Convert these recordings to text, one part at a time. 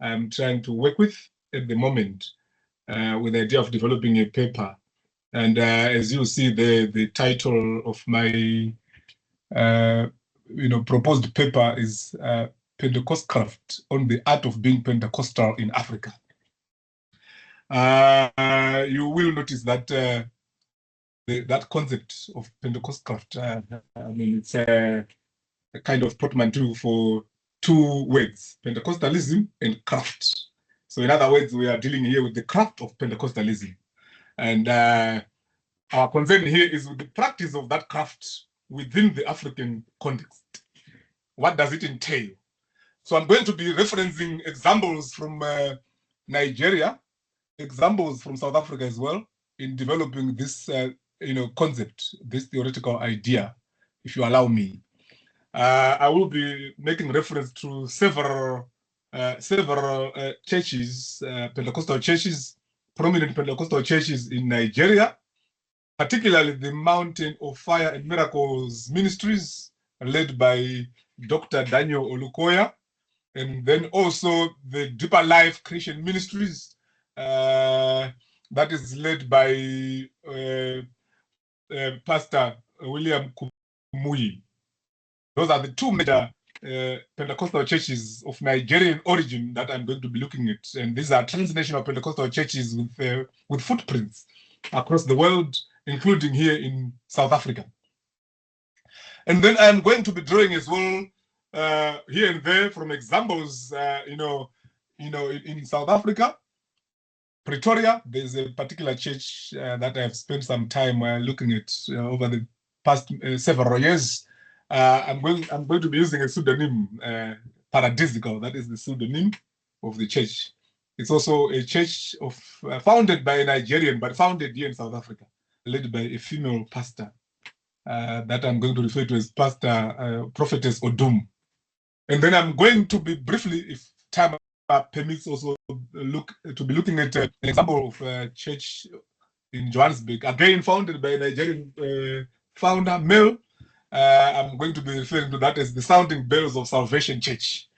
I'm trying to work with at the moment, with the idea of developing a paper. And as you see, the title of my proposed paper is Pentecostcraft on the art of being Pentecostal in Africa. You will notice that that concept of Pentecostcraft, it's a kind of portmanteau for two words, Pentecostalism and craft. So in other words, we are dealing here with the craft of Pentecostalism. And our concern here is with the practice of that craft within the African context. What does it entail? So I'm going to be referencing examples from Nigeria, examples from South Africa as well, in developing this concept, this theoretical idea, if you allow me. I will be making reference to several churches, Pentecostal churches, prominent Pentecostal churches in Nigeria, particularly the Mountain of Fire and Miracles ministries led by Dr. Daniel Olukoya, and then also the Deeper Life Christian Ministries that is led by Pastor William Kumuyi. Those are the two major Pentecostal churches of Nigerian origin that I'm going to be looking at. And these are transnational Pentecostal churches with footprints across the world, including here in South Africa. And then I'm going to be drawing as well here and there from examples, in South Africa, Pretoria. There's a particular church that I've spent some time looking at over the past several years. I'm going to be using a pseudonym, Paradisical. That is the pseudonym of the church. It's also a church founded by a Nigerian, but founded here in South Africa, led by a female pastor that I'm going to refer to as Pastor Prophetess Odum. And then I'm going to be briefly, if time permits, also be looking at an example of a church in Johannesburg, again founded by a Nigerian founder, male. I'm going to be referring to that as the Sounding Bells of Salvation Church.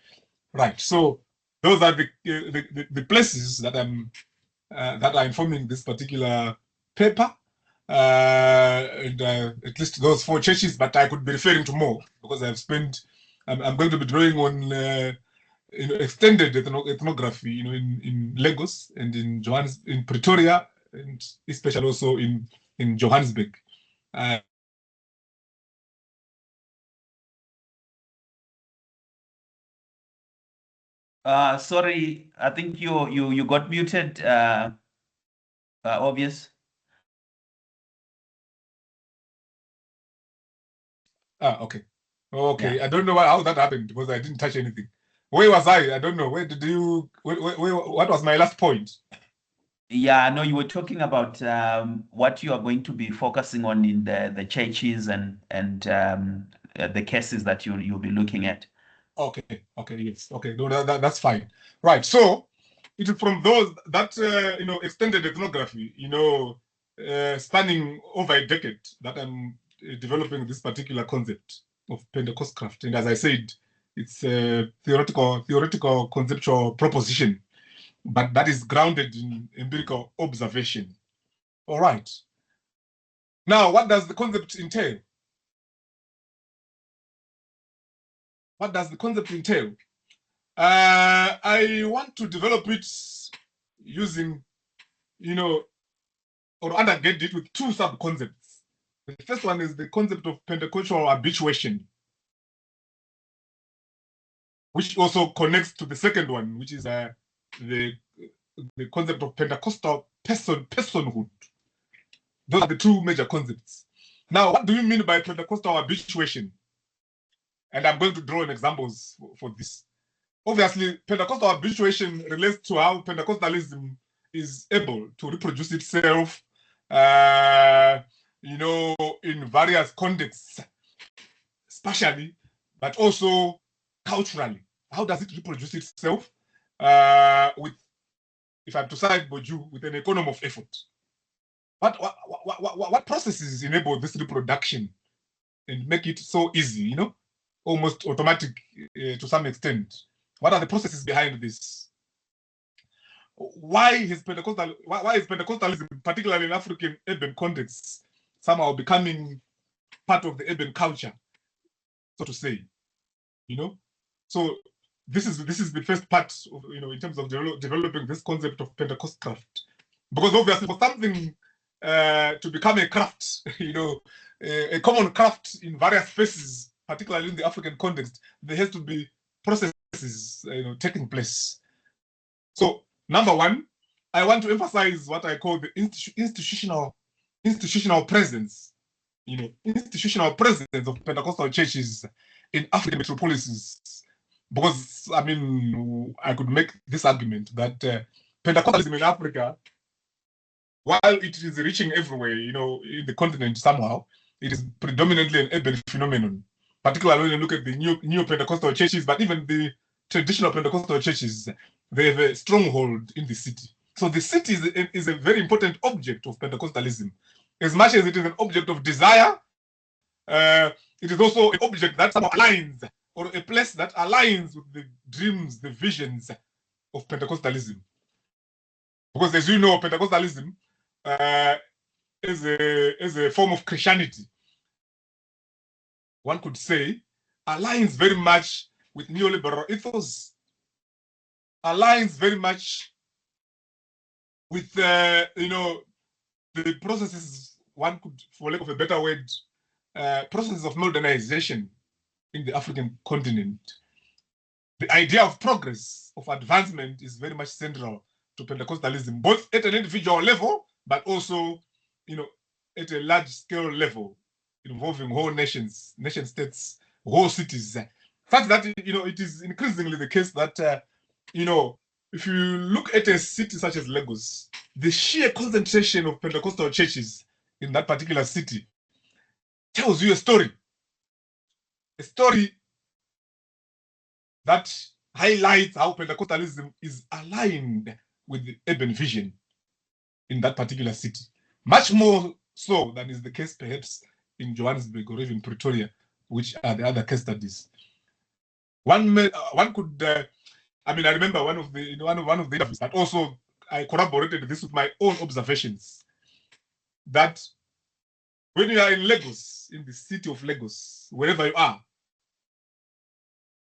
Right. So those are the places that are informing this particular paper. And at least those four churches, but I could be referring to more because I'm going to be drawing on extended ethnography, in Lagos and in Pretoria, and especially also in Johannesburg. Sorry, I think you got muted, Obvious. Okay. Yeah. I don't know how that happened because I didn't touch anything. Where was I? I don't know. What was my last point? Yeah, no, you were talking about what you are going to be focusing on in the churches and the cases that you'll be looking at. Okay. Yes. Okay. No, that's fine. Right. So it is from those that extended ethnography, spanning over a decade, that I'm developing this particular concept of Pentecostcraft. And as I said, it's a theoretical conceptual proposition, but that is grounded in empirical observation. All right. Now, what does the concept entail? What does the concept entail? I want to develop it using, or undergate it with two sub-concepts. The first one is the concept of Pentecostal habituation, which also connects to the second one, which is the concept of Pentecostal personhood. Those are the two major concepts. Now, what do you mean by Pentecostal habituation? And I'm going to draw in examples for this. Obviously, Pentecostal habituation relates to how Pentecostalism is able to reproduce itself, in various contexts, spatially, but also culturally. How does it reproduce itself with, if I'm to cite Boju, with an economy of effort? What processes enable this reproduction and make it so easy, almost automatic to some extent? What are the processes behind this? why is Pentecostalism, particularly in African urban contexts, somehow becoming part of the urban culture, so to say, you know? So this is the first part of, in terms of developing this concept of Pentecoscraft, because obviously for something to become a craft, a common craft in various spaces, particularly in the African context, there has to be processes, taking place. So number one, I want to emphasize what I call the institutional presence, institutional presence of Pentecostal churches in African metropolises. Because, I mean, I could make this argument that Pentecostalism in Africa, while it is reaching everywhere, in the continent somehow, it is predominantly an urban phenomenon, particularly when you look at the new Pentecostal churches, but even the traditional Pentecostal churches, they have a stronghold in the city. So the city is a very important object of Pentecostalism. As much as it is an object of desire, it is also an object that somehow aligns, or a place that aligns with the dreams, the visions of Pentecostalism. Because as you know, Pentecostalism is a form of Christianity, one could say, aligns very much with neoliberal ethos, aligns very much with the processes, one could, for lack of a better word, processes of modernization in the African continent. The idea of progress, of advancement, is very much central to Pentecostalism, both at an individual level, but also, at a large scale level, involving whole nations, nation states, whole cities. Such that, it is increasingly the case that, if you look at a city such as Lagos, the sheer concentration of Pentecostal churches in that particular city tells you a story that highlights how Pentecostalism is aligned with the urban vision in that particular city. Much more so than is the case perhaps in Johannesburg or even Pretoria, which are the other case studies. One could, I remember one of the interviews, but also I corroborated this with my own observations, that when you are in Lagos, in the city of Lagos, wherever you are,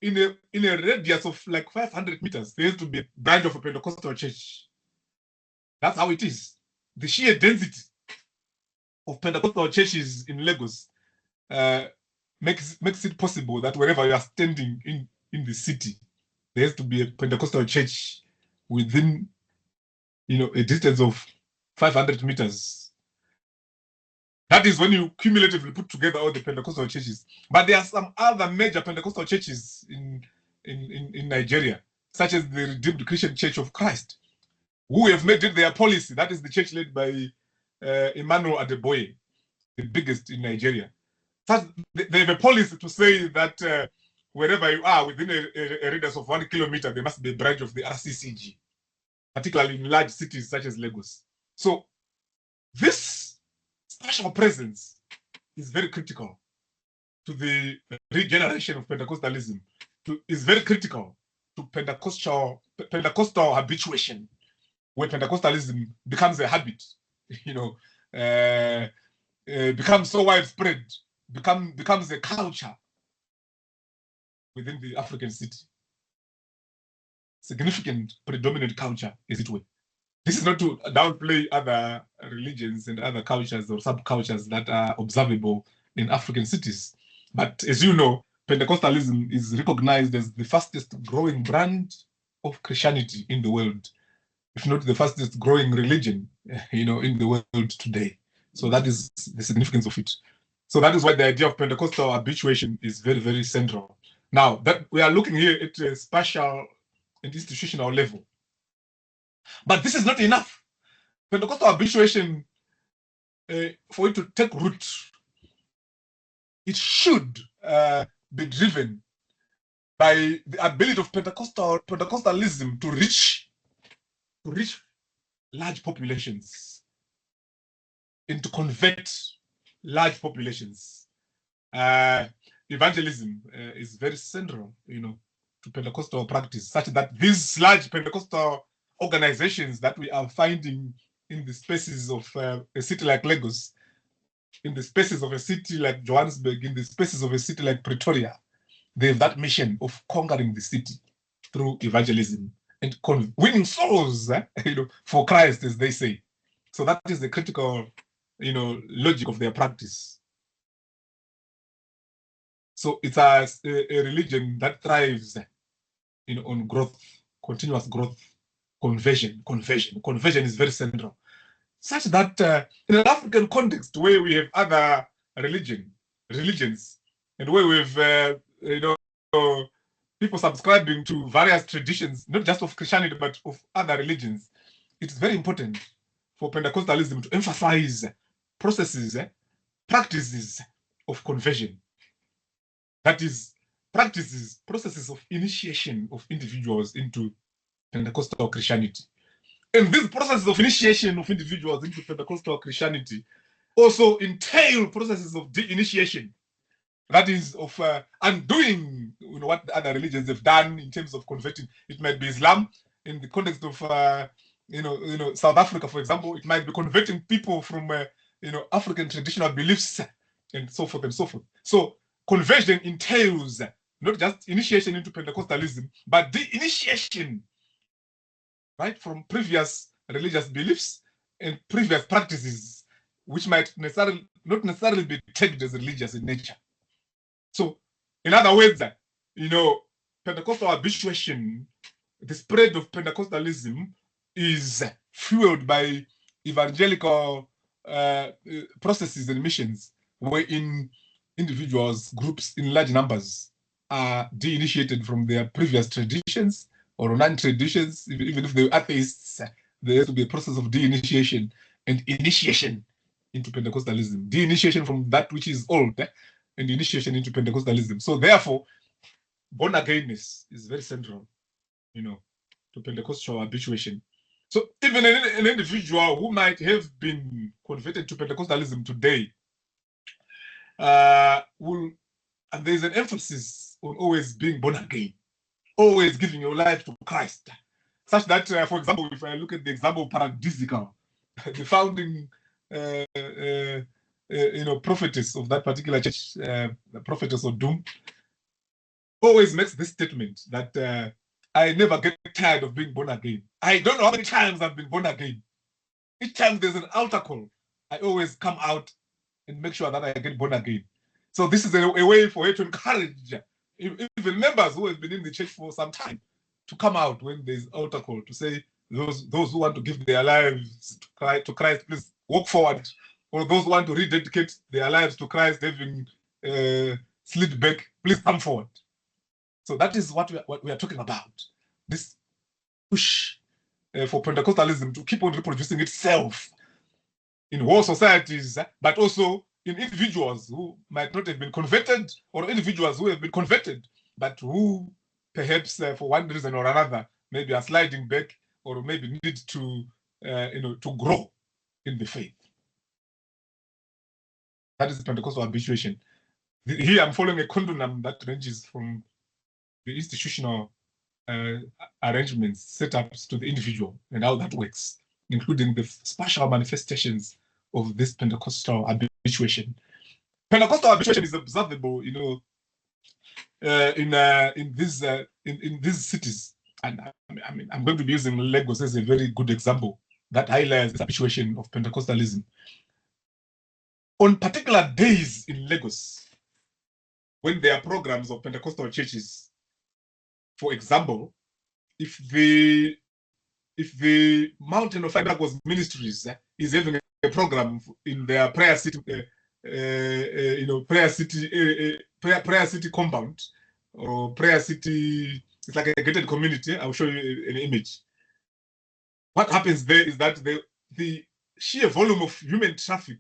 in a radius of like 500 meters, there has to be a branch of a Pentecostal church. That's how it is. The sheer density of Pentecostal churches in Lagos makes it possible that wherever you are standing in the city, there has to be a Pentecostal church within, a distance of 500 meters. That is when you cumulatively put together all the Pentecostal churches. But there are some other major Pentecostal churches in Nigeria, such as the Redeemed Christian Church of Christ, who have made it their policy. That is the church led by Emmanuel Adeboye, the biggest in Nigeria. They have a policy to say that wherever you are within a radius of 1 kilometer, there must be a branch of the RCCG, particularly in large cities such as Lagos. So this special presence is very critical to the regeneration of Pentecostalism, is very critical to Pentecostal habituation, where Pentecostalism becomes a habit, becomes so widespread, becomes a culture within the African city. Significant, predominant culture, as it were. This is not to downplay other religions and other cultures or subcultures that are observable in African cities. But as you know, Pentecostalism is recognized as the fastest growing brand of Christianity in the world, if not the fastest growing religion, in the world today. So that is the significance of it. So that is why the idea of Pentecostal habituation is very, very central. Now, that we are looking here at a spatial and institutional level. But this is not enough. Pentecostal habituation, for it to take root, it should be driven by the ability of Pentecostalism to reach large populations and to convert large populations. Evangelism is very central, to Pentecostal practice, such that these large Pentecostal organizations that we are finding in the spaces of a city like Lagos, in the spaces of a city like Johannesburg, in the spaces of a city like Pretoria, they have that mission of conquering the city through evangelism and winning souls, for Christ, as they say. So that is the critical, logic of their practice. So it's a religion that thrives, on growth, continuous growth, conversion. Conversion is very central, such that in an African context where we have other religions, and where we have, people subscribing to various traditions, not just of Christianity, but of other religions, it's very important for Pentecostalism to emphasize processes, practices of conversion. That is, processes of initiation of individuals into Pentecostal Christianity. And these processes of initiation of individuals into Pentecostal Christianity also entail processes of de-initiation. That is, of undoing what the other religions have done in terms of converting. It might be Islam in the context of South Africa, for example. It might be converting people from African traditional beliefs and so forth and so forth. So conversion entails not just initiation into Pentecostalism, but the initiation, right, from previous religious beliefs and previous practices, which might not necessarily be tagged as religious in nature. So, in other words, Pentecostal habituation, the spread of Pentecostalism, is fueled by evangelical processes and missions, wherein individuals, groups in large numbers are de-initiated from their previous traditions or non-traditions. Even if they were atheists, there has to be a process of de-initiation and initiation into Pentecostalism. De-initiation from that which is old, and initiation into Pentecostalism. So therefore, born againness is very central, to Pentecostal habituation. So even an individual who might have been converted to Pentecostalism today, and there's an emphasis on always being born again, always giving your life to Christ, such that, for example, if I look at the example paradisical, the founding prophetess of that particular church, the prophetess of doom, always makes this statement that I never get tired of being born again. I don't know how many times I've been born again. Each time there's an altar call, I always come out and make sure that I get born again. So this is a way for her to encourage even members who have been in the church for some time to come out when there's altar call, to say those who want to give their lives to Christ, please walk forward. Or those who want to rededicate their lives to Christ, having slid back, please come forward. So that is what we are talking about. This push for Pentecostalism to keep on reproducing itself in whole societies, but also in individuals who might not have been converted, or individuals who have been converted, but who perhaps for one reason or another maybe are sliding back, or maybe need to to grow in the faith. That is Pentecostal habituation. Here I'm following a continuum that ranges from the institutional arrangements, setups, to the individual, and how that works, including the spatial manifestations of this Pentecostal habituation. Pentecostal habituation is observable, in these cities, and I'm going to be using Lagos as a very good example that highlights the habituation of Pentecostalism. On particular days in Lagos, when there are programs of Pentecostal churches, for example, if the Mountain of Fire Ministries is having a program in their prayer city, prayer city compound, or prayer city, it's like a gated community. I'll show you an image. What happens there is that the sheer volume of human traffic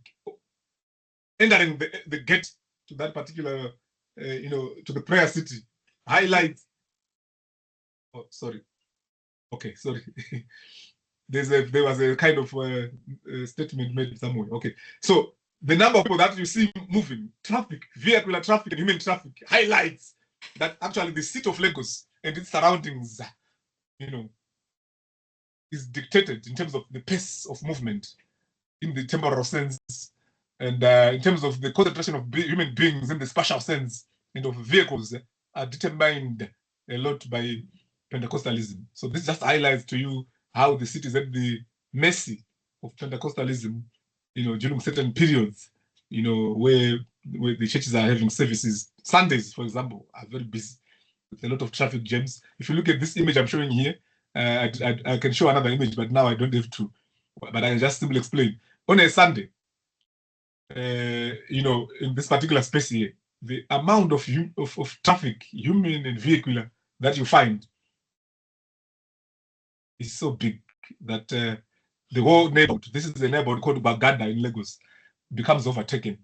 entering the gate to that particular, to the prayer city highlights. Oh, sorry. Okay, sorry. There was a kind of statement made somewhere. Okay, so the number of people that you see moving, traffic, vehicular traffic, and human traffic, highlights that actually the city of Lagos and its surroundings, is is dictated in terms of the pace of movement in the temporal sense, and in terms of the concentration of human beings in the spatial sense, and of vehicles are determined a lot by Pentecostalism. So this just highlights to you how the city is at the mercy of Pentecostalism, during certain periods, where the churches are having services. Sundays, for example, are very busy with a lot of traffic jams. If you look at this image I'm showing here, I can show another image, but now I don't have to. But I can just simply explain. On a Sunday, in this particular space here, the amount of traffic, human and vehicular, that you find is so big that the whole neighborhood, this is a neighborhood called Bagada in Lagos, becomes overtaken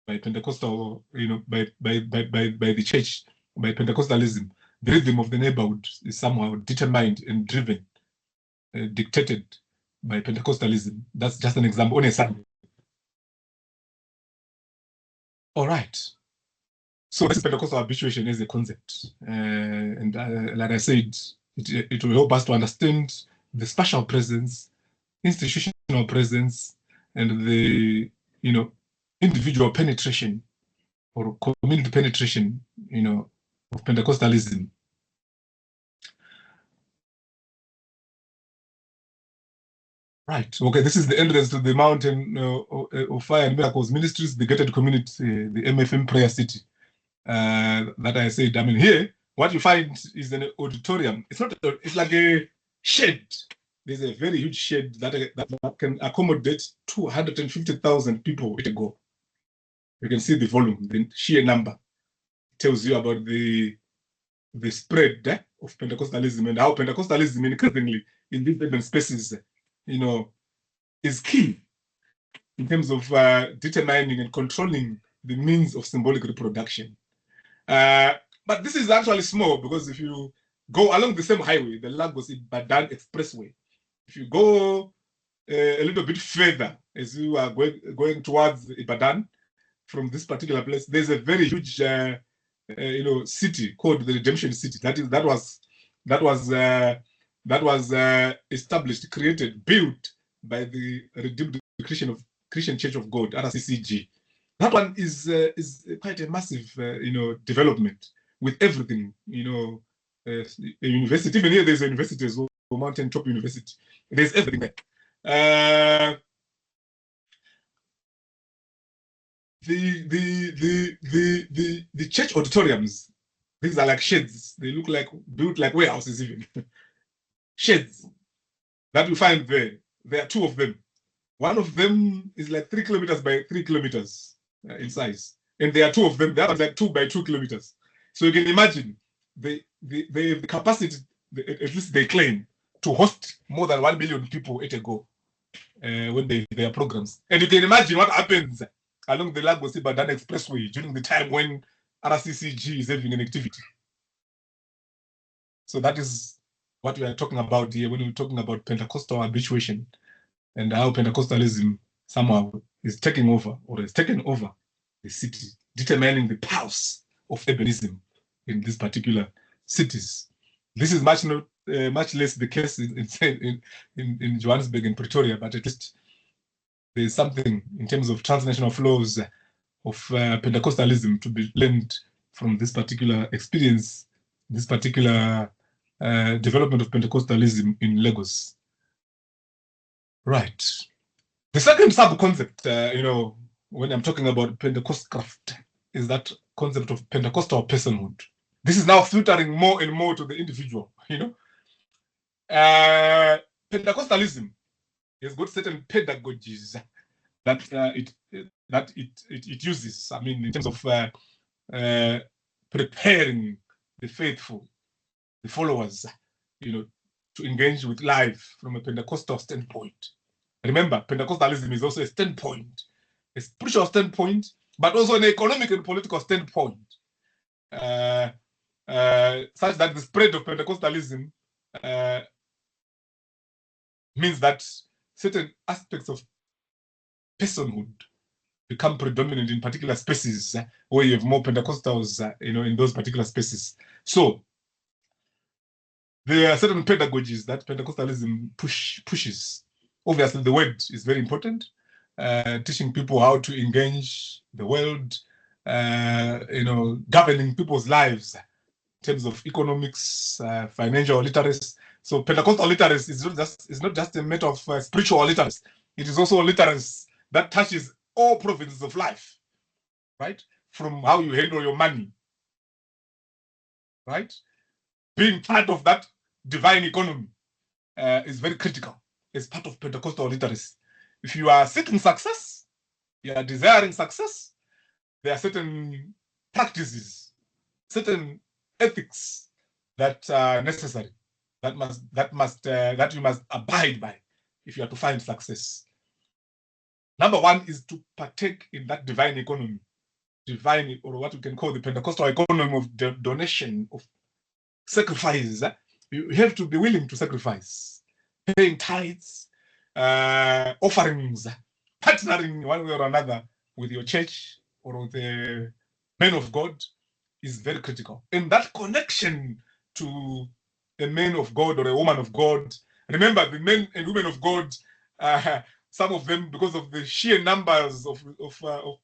by Pentecostal, by the church, by Pentecostalism. The rhythm of the neighborhood is somehow determined and driven, dictated by Pentecostalism. That's just an example on a Sunday. All right. So this is Pentecostal habituation as a concept. And like I said, it will help us to understand the spatial presence, institutional presence, and the, individual penetration or community penetration, of Pentecostalism. Right. Okay, this is the entrance to the Mountain of Fire and Miracles Ministries, the gated community, the MFM Prayer City. That I said, here, what you find is an auditorium. It's like a shed. There's a very huge shed that can accommodate 250,000 people to go. You can see the volume, the sheer number. It tells you about the spread of Pentecostalism and how Pentecostalism increasingly in these urban spaces, is key in terms of determining and controlling the means of symbolic reproduction. But this is actually small, because if you go along the same highway, the Lagos-Ibadan Expressway, if you go a little bit further as you are going towards Ibadan from this particular place, there's a very huge city called the Redemption City. That was established, created, built by the Redeemed Christian Church of God, RCCG. That one is quite a massive, development with everything, a university. Even here, there's a university as well, Mountain Top University. There's everything there. The church auditoriums, these are like sheds. They look like built like warehouses, even sheds that we find there. There are two of them. One of them is like 3 kilometers by 3 kilometers in size, and there are two of them. The other is like 2 by 2 kilometers. So you can imagine the capacity, at least they claim, to host more than 1 million people at a go when their programs. And you can imagine what happens along the Lagos-Ibadan Expressway during the time when RCCG is having an activity. So that is what we are talking about here when we're talking about Pentecostal habituation and how Pentecostalism somehow is taking over or has taken over the city, determining the pulse of urbanism in these particular cities. This is much less the case in Johannesburg and Pretoria, but at least there's something in terms of transnational flows of Pentecostalism to be learned from this particular experience, this particular development of Pentecostalism in Lagos. Right. The second sub-concept, when I'm talking about Pentecostcraft, is that concept of Pentecostal personhood. This is now filtering more and more to the individual, Pentecostalism has got certain pedagogies that it uses. I mean, in terms of preparing the faithful, the followers, to engage with life from a Pentecostal standpoint. Remember, Pentecostalism is also a standpoint, a spiritual standpoint, but also an economic and political standpoint, such that the spread of Pentecostalism means that certain aspects of personhood become predominant in particular spaces where you have more Pentecostals, in those particular spaces. So There are certain pedagogies that Pentecostalism pushes. Obviously, the word is very important. Teaching people how to engage the world, governing people's lives in terms of economics, financial literacy. So Pentecostal literacy is not just a matter of spiritual literacy. It is also literacy that touches all provinces of life, right? From how you handle your money, right? Being part of that divine economy is very critical as part of Pentecostal literacy. If you are seeking success, you are desiring success, there are certain practices, certain ethics that are necessary, that you must abide by if you are to find success. Number one is to partake in that divine economy, or what we can call the Pentecostal economy of donation, of sacrifice. You have to be willing to sacrifice, paying tithes, offerings, partnering one way or another with your church or with the men of God is very critical. And that connection to a man of God or a woman of God, remember the men and women of God, some of them, because of the sheer numbers of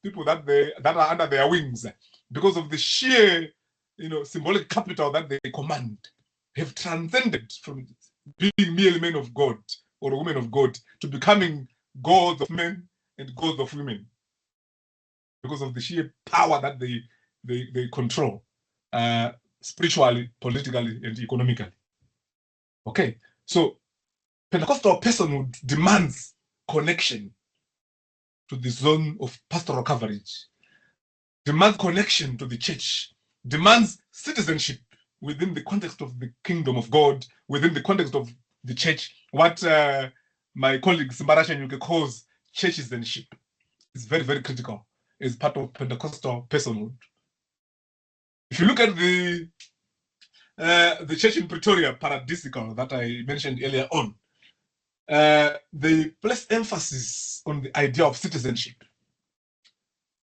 people that are under their wings, because of the sheer symbolic capital that they command, have transcended from being merely men of God or women of God to becoming gods of men and gods of women, because of the sheer power that they control, spiritually, politically, and economically. Okay, so Pentecostal personhood demands connection to the zone of pastoral coverage, demands connection to the church, demands citizenship within the context of the kingdom of God, within the context of the church, what my colleague Simbarasha Nyuke calls church-citizenship is very, very critical as part of Pentecostal personhood. If you look at the church in Pretoria, Paradisical, that I mentioned earlier on, they place emphasis on the idea of citizenship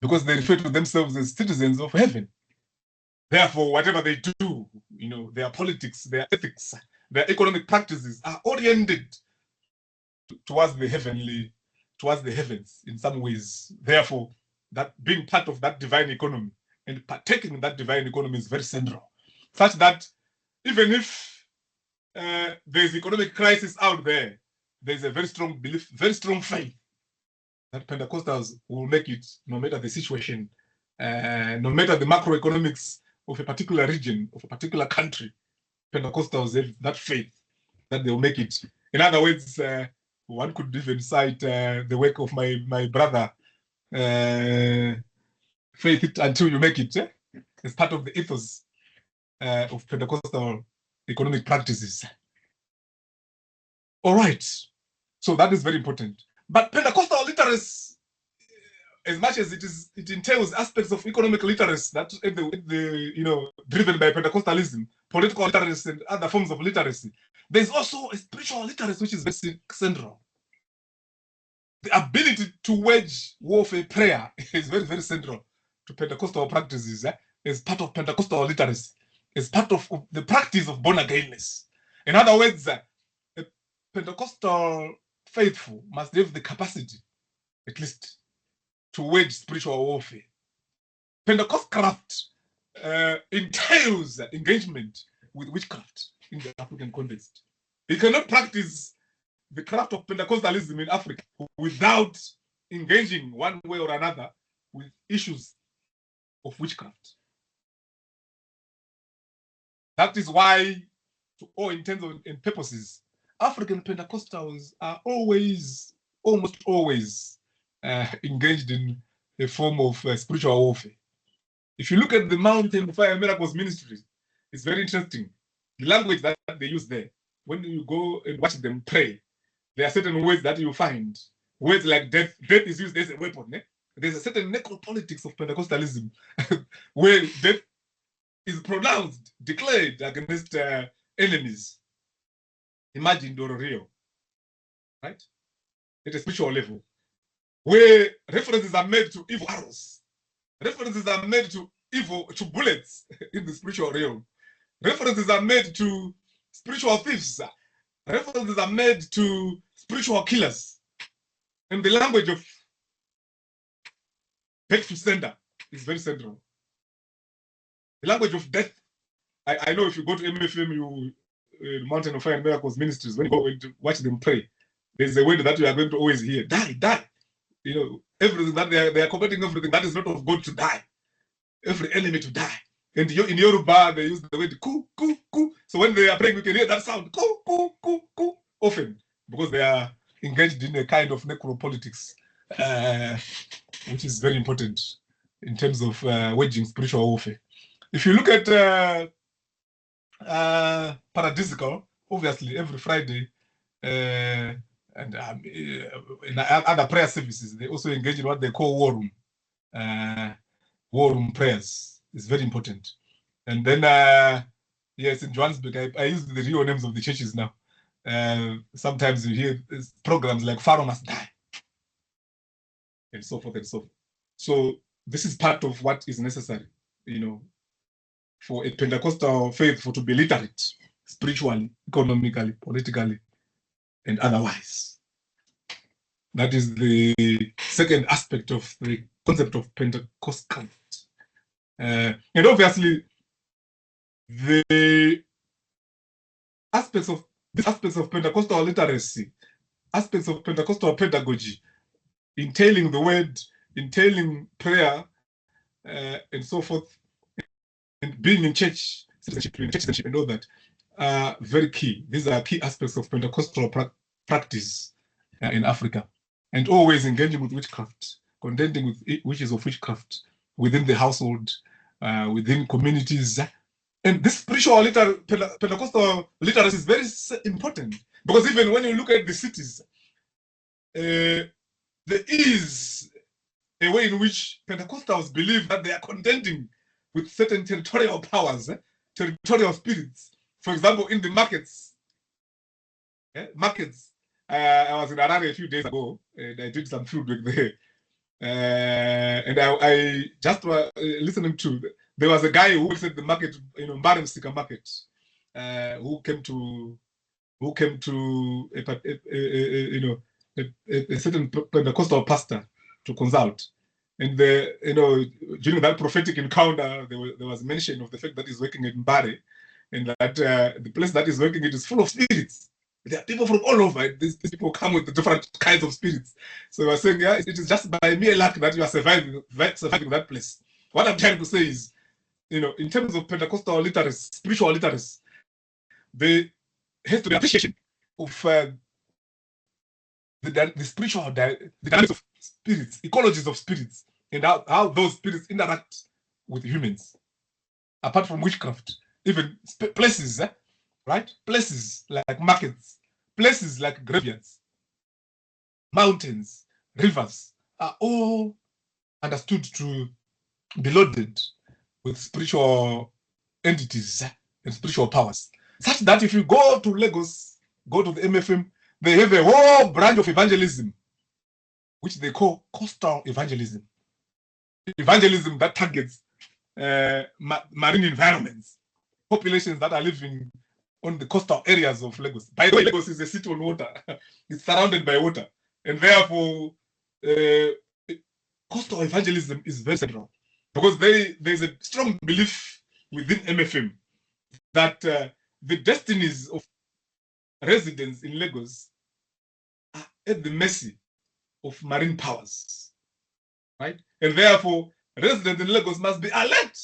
because they refer to themselves as citizens of heaven. Therefore, whatever they do, their politics, their ethics, their economic practices are oriented towards the heavens in some ways. Therefore, that being part of that divine economy and partaking in that divine economy is very central, such that even if there's economic crisis out there, there's a very strong belief, very strong faith that Pentecostals will make it no matter the situation, no matter the macroeconomics of a particular region, of a particular country. Pentecostals have that faith that they'll make it. In other words, one could even cite the work of my brother, faith it until you make it, as part of the ethos of Pentecostal economic practices. All right, so that is very important. But Pentecostal literacy, as much as it entails aspects of economic literacy that driven by Pentecostalism, political literacy, and other forms of literacy, there's also a spiritual literacy which is very central. The ability to wage warfare prayer is very, very central to Pentecostal practices, as part of Pentecostal literacy, as part of the practice of born againness. In other words, a Pentecostal faithful must have the capacity, at least, to wage spiritual warfare. Pentecostcraft entails engagement with witchcraft in the African context. You cannot practice the craft of Pentecostalism in Africa without engaging one way or another with issues of witchcraft. That is why, to all intents and purposes, African Pentecostals are almost always, engaged in a form of spiritual warfare. If you look at the Mountain Fire Miracles ministry, it's very interesting. The language that they use there, when you go and watch them pray, there are certain words that you find. Words like death. Death is used as a weapon. There's a certain necropolitics of Pentecostalism where death is pronounced, declared against enemies. Imagine Dororio, right? At a spiritual level, where references are made to evil arrows, references are made to bullets in the spiritual realm, references are made to spiritual thieves. References are made to spiritual killers. And the language of back to sender is very central. The language of death. I know if you go to MFM, Mountain of Fire and Miracles Ministries, when you go to watch them pray, there's a word that you are going to always hear: die, die. You know, everything that they are combating, everything that is not of God to die. Every enemy to die. And in Yoruba, they use the word ku, ku, ku. So when they are praying, you can hear that sound, ku, ku, ku, ku, often, because they are engaged in a kind of necropolitics, which is very important in terms of waging spiritual warfare. If you look at paradisical, obviously every Friday, and in other prayer services, they also engage in what they call war room. War room prayers is very important. And then, yes, in Johannesburg, I use the real names of the churches now. Sometimes you hear programs like Pharaoh must die, and so forth and so forth. So this is part of what is necessary, you know, for a Pentecostal faithful to be literate, spiritually, economically, politically, and otherwise. That is the second aspect of the concept of Pentecostal. And obviously, the aspects of Pentecostal literacy, aspects of Pentecostal pedagogy, entailing the word, entailing prayer, and so forth, and being in church, citizenship, and all that, are very key. These are key aspects of Pentecostal practice in Africa, and always engaging with witchcraft, contending with witches of witchcraft within the household, within communities. And this spiritual Pentecostal literacy is very important, because even when you look at the cities, there is a way in which Pentecostals believe that they are contending with certain territorial powers, territorial spirits. For example, in the markets, I was in Harare a few days ago, and I did some field work there. And I just was listening to, there was a guy who works at the market, you know, Mbarem Sika market, who came to you know, a certain Pentecostal pastor to consult. And you know, during that prophetic encounter, there was mention of the fact that he's working at Mbare, and that the place that he's working at is full of spirits. There are people from all over. These people come with the different kinds of spirits. So I was saying, yeah, it is just by mere luck that you are surviving that place. What I'm trying to say is, you know, in terms of Pentecostal literacy, spiritual literacy, there has to be appreciation of the spiritual, the dynamics of spirits, ecologies of spirits, and how those spirits interact with humans. Apart from witchcraft, even places, right? Places like markets, places like graveyards, mountains, rivers are all understood to be loaded with spiritual entities and spiritual powers. Such that if you go to Lagos, go to the MFM, they have a whole branch of evangelism, which they call coastal evangelism. Evangelism that targets marine environments, populations that are living on the coastal areas of Lagos. By the way, Lagos is a city on water. It's surrounded by water. And therefore, coastal evangelism is very central, because there's a strong belief within MFM that the destinies of residents in Lagos are at the mercy of marine powers, right? And therefore, residents in Lagos must be alert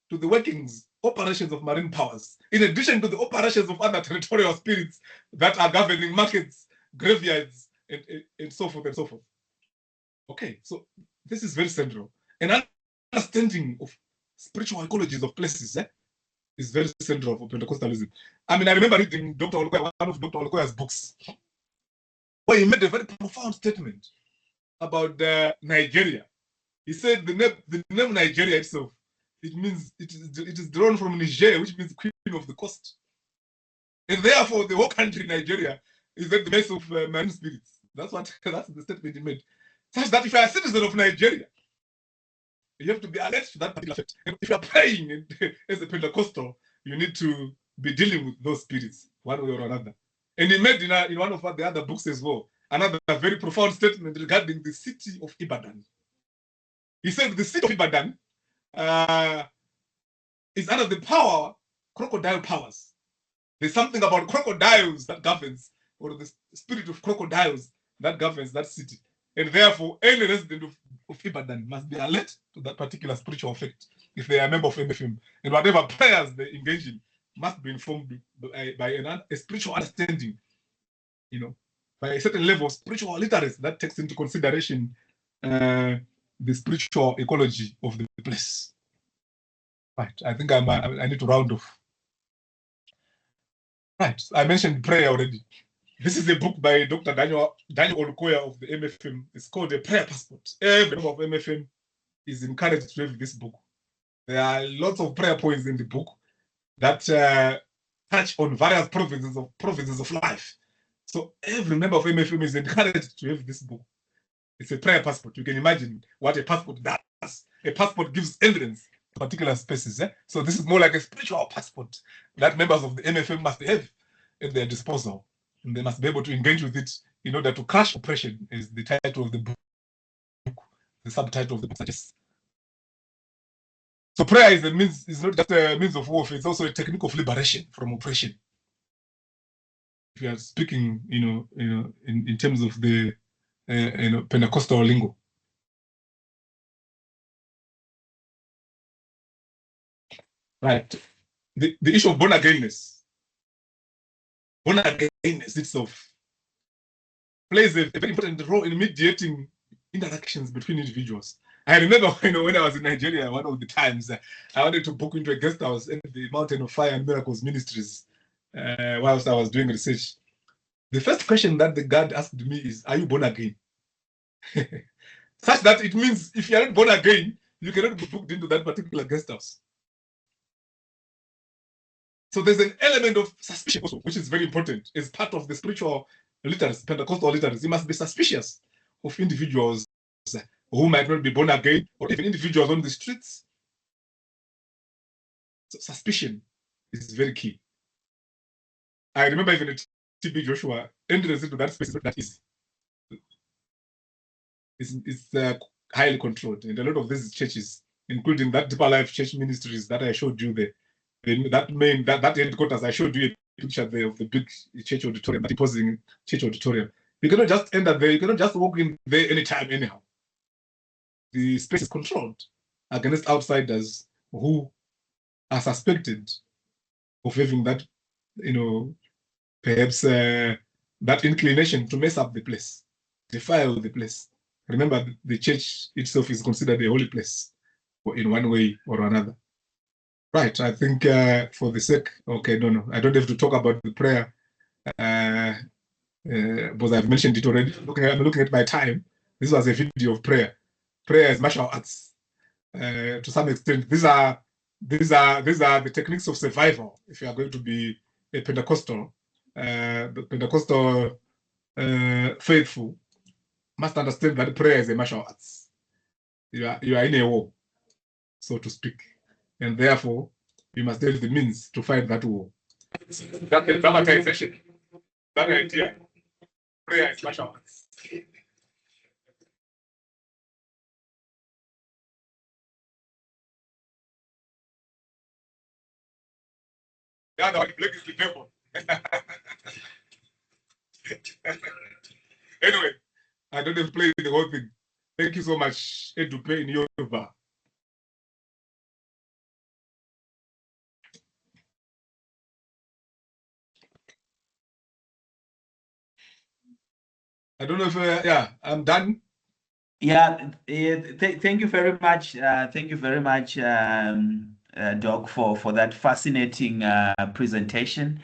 to the workings, operations of marine powers, in addition to the operations of other territorial spirits that are governing markets, graveyards, and so forth and so forth. Okay, so this is very central. And understanding of spiritual ecologies of places is very central for Pentecostalism. I mean, I remember reading Dr. Olukoya, one of Dr. Olukoya's books, where he made a very profound statement about Nigeria. He said the name Nigeria itself, it means it is drawn from Niger, which means queen of the coast. And therefore, the whole country, Nigeria, is at the base of marine spirits. That's the statement he made. Such that if you are a citizen of Nigeria, you have to be alert to that particular fact. And if you are praying as a Pentecostal, you need to be dealing with those spirits one way or another. And he made in one of the other books as well another very profound statement regarding the city of Ibadan. He said the city of Ibadan is under the power, crocodile powers. There's something about crocodiles that governs, or the spirit of crocodiles that governs that city. And therefore, any resident of Ibadan must be alert to that particular spiritual effect if they are a member of MFM. And whatever prayers they engage in must be informed by a spiritual understanding, by a certain level of spiritual literacy that takes into consideration the spiritual ecology of the place. Right, I think I need to round off. Right, I mentioned prayer already. This is a book by Dr. Daniel Olukoya of the MFM. It's called A Prayer Passport. Every member of MFM is encouraged to read this book. There are lots of prayer points in the book that touch on various provinces of life. So every member of MFM is encouraged to have this book. It's a prayer passport. You can imagine what a passport does. A passport gives evidence to particular spaces. So this is more like a spiritual passport that members of the MFM must have at their disposal. And they must be able to engage with it in order to crush oppression, is the title of the book. The subtitle of the book suggests. So prayer is not just a means of warfare, it's also a technique of liberation from oppression. If you are speaking, in terms of the Pentecostal lingo. Right. The issue of born againness itself plays a very important role in mediating interactions between individuals. I remember when I was in Nigeria, one of the times I wanted to book into a guest house in the Mountain of Fire and Miracles Ministries whilst I was doing research. The first question that the guard asked me is, "Are you born again?" Such that it means if you are not born again, you cannot be booked into that particular guest house. So there's an element of suspicion also, which is very important as part of the spiritual literacy, Pentecostal literacy. You must be suspicious of individuals who might not be born again, or even individuals on the streets. So suspicion is very key. I remember even at TB Joshua, entrance into that space is not that easy. It's highly controlled. And a lot of these churches, including that Deeper Life Church Ministries that I showed you there, that headquarters, I showed you a picture there of the big church auditorium, that imposing church auditorium. You cannot just enter there, you cannot just walk in there anytime, anyhow. The space is controlled against outsiders who are suspected of having that, perhaps that inclination to mess up the place, defile the place. Remember, the church itself is considered a holy place in one way or another. Right, I think for the sake, okay, no, I don't have to talk about the prayer, because I've mentioned it already. I'm looking at my time. This was a video of prayer. Prayer is martial arts. To some extent, these are the techniques of survival. If you are going to be a Pentecostal, the Pentecostal faithful must understand that prayer is a martial arts. You are in a war, so to speak, and therefore you must have the means to fight that war. That dramatization, that idea, prayer is martial arts. The other one, black is the devil. Anyway, I don't have to play the whole thing. Thank you so much, Edupe in Yoruba. I don't know if, I'm done. Yeah, thank you very much. Thank you very much, Doc, for that fascinating presentation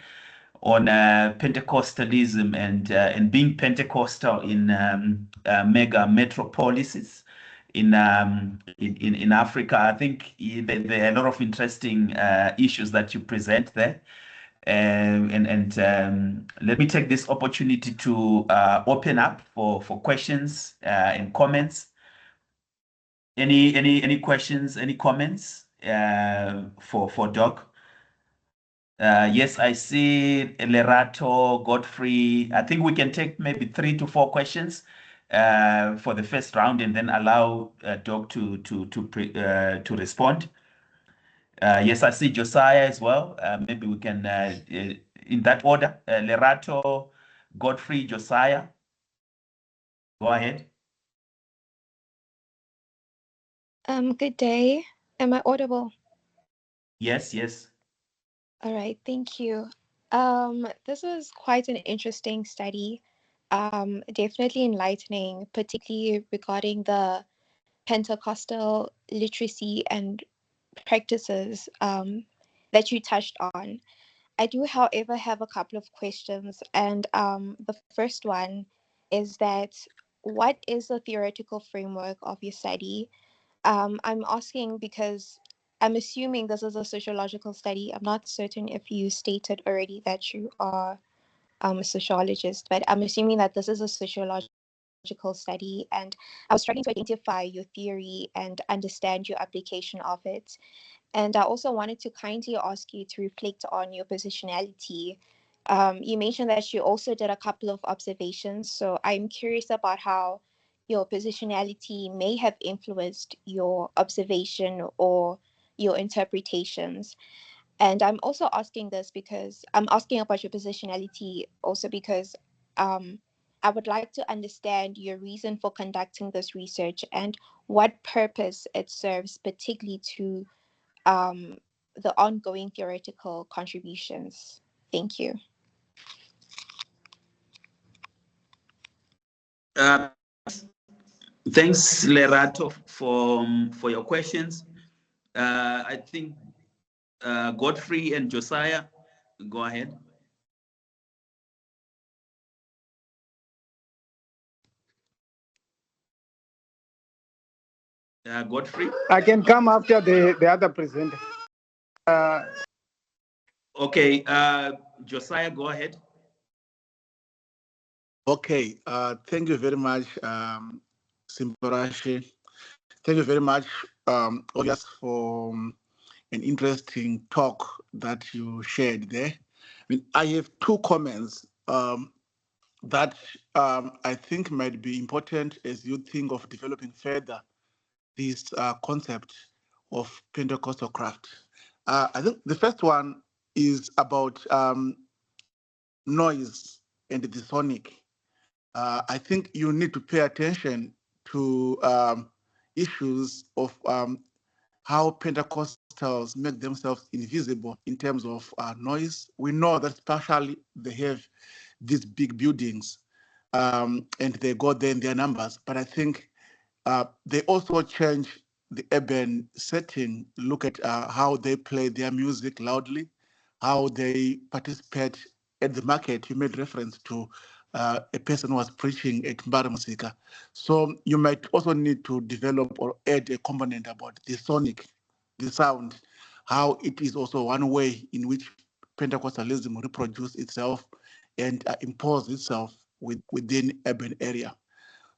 on Pentecostalism and being Pentecostal in mega metropolises in Africa. I think there are a lot of interesting issues that you present there. And let me take this opportunity to open up for questions and comments. Any questions, any comments for Doc? Yes, I see Lerato, Godfrey. I think we can take maybe 3 to 4 questions for the first round, and then allow Doc to respond. Yes, I see Josiah as well. Maybe we can, in that order, Lerato, Godfrey, Josiah. Go ahead. Good day. Am I audible? Yes, yes. All right, thank you. This was quite an interesting study. Definitely enlightening, particularly regarding the Pentecostal literacy and practices that you touched on. I do, however, have a couple of questions, and the first one is that what is the theoretical framework of your study? I'm asking because I'm assuming this is a sociological study. I'm not certain if you stated already that you are a sociologist, but I'm assuming that this is a sociological study, and I was struggling to identify your theory and understand your application of it. And I also wanted to kindly ask you to reflect on your positionality. You mentioned that you also did a couple of observations, so I'm curious about how your positionality may have influenced your observation or your interpretations. And I'm also asking this because I'm asking about your positionality also because I would like to understand your reason for conducting this research and what purpose it serves, particularly to the ongoing theoretical contributions. Thank you. Thanks, Lerato, for your questions. I think Godfrey and Josiah, go ahead. Godfrey? I can come after the other presenter. Okay, Josiah, go ahead. Okay, thank you very much, Simborashi. Thank you very much, Obias, for an interesting talk that you shared there. I have 2 comments that I think might be important as you think of developing further this concept of Pentecostalcraft. I think the first one is about noise and the sonic. I think you need to pay attention to issues of how Pentecostals make themselves invisible in terms of noise. We know that partially they have these big buildings and they go there in their numbers, but I think they also change the urban setting. Look at how they play their music loudly, how they participate at the market. You made reference to a person who was preaching at Mbara. So you might also need to develop or add a component about the sonic, the sound, how it is also one way in which Pentecostalism reproduces itself and impose itself within urban area.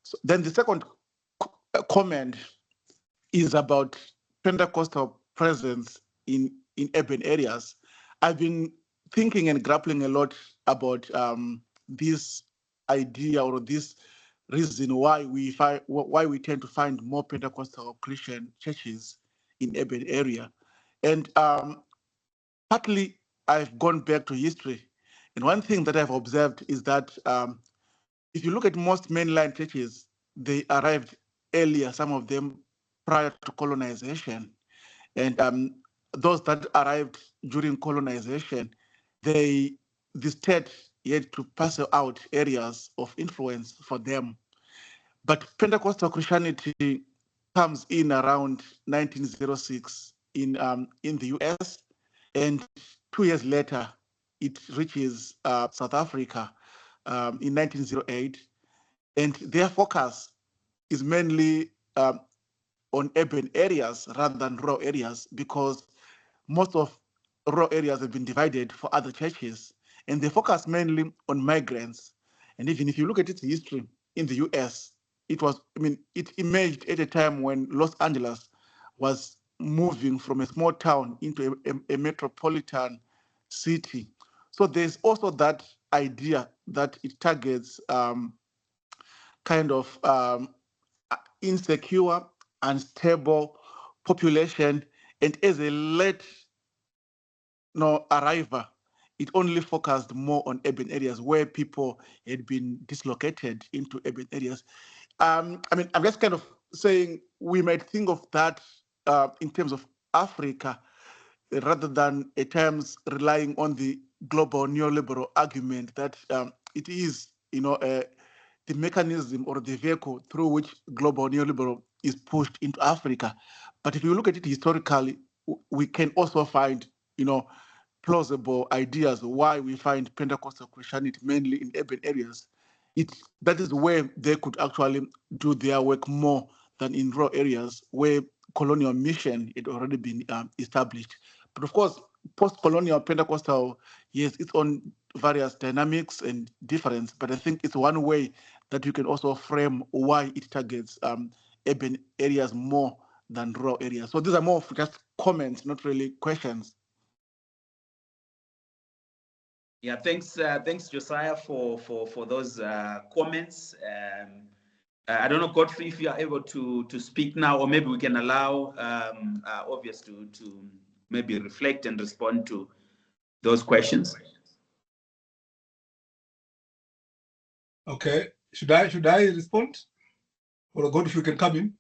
So then the second comment is about Pentecostal presence in urban areas. I've been thinking and grappling a lot about this idea or this reason why we tend to find more Pentecostal Christian churches in urban area, and partly I've gone back to history, and one thing that I've observed is that if you look at most mainline churches, they arrived earlier, some of them prior to colonization. And those that arrived during colonization, the state had to parcel out areas of influence for them. But Pentecostal Christianity comes in around 1906 in the US, and 2 years later, it reaches South Africa in 1908. And their focus is mainly on urban areas rather than rural areas, because most of rural areas have been divided for other churches, and they focus mainly on migrants. And even if you look at its history in the US, it emerged at a time when Los Angeles was moving from a small town into a metropolitan city. So there's also that idea that it targets kind of insecure, unstable population, and as a late arrival, it only focused more on urban areas where people had been dislocated into urban areas. I mean, I'm just kind of saying we might think of that in terms of Africa rather than at times relying on the global neoliberal argument that it is, the mechanism or the vehicle through which global neoliberal is pushed into Africa. But if you look at it historically, we can also find, plausible ideas why we find Pentecostal Christianity mainly in urban areas. That is where they could actually do their work more than in rural areas where colonial mission had already been established. But of course, post-colonial Pentecostal, yes, its own various dynamics and difference, but I think it's one way that you can also frame why it targets urban areas more than rural areas. So these are more of just comments, not really questions. Yeah, thanks, Josiah, for those comments. I don't know, Godfrey, if you are able to speak now, or maybe we can allow Obvious to maybe reflect and respond to those questions. Okay, should I respond, or Godfrey can come in?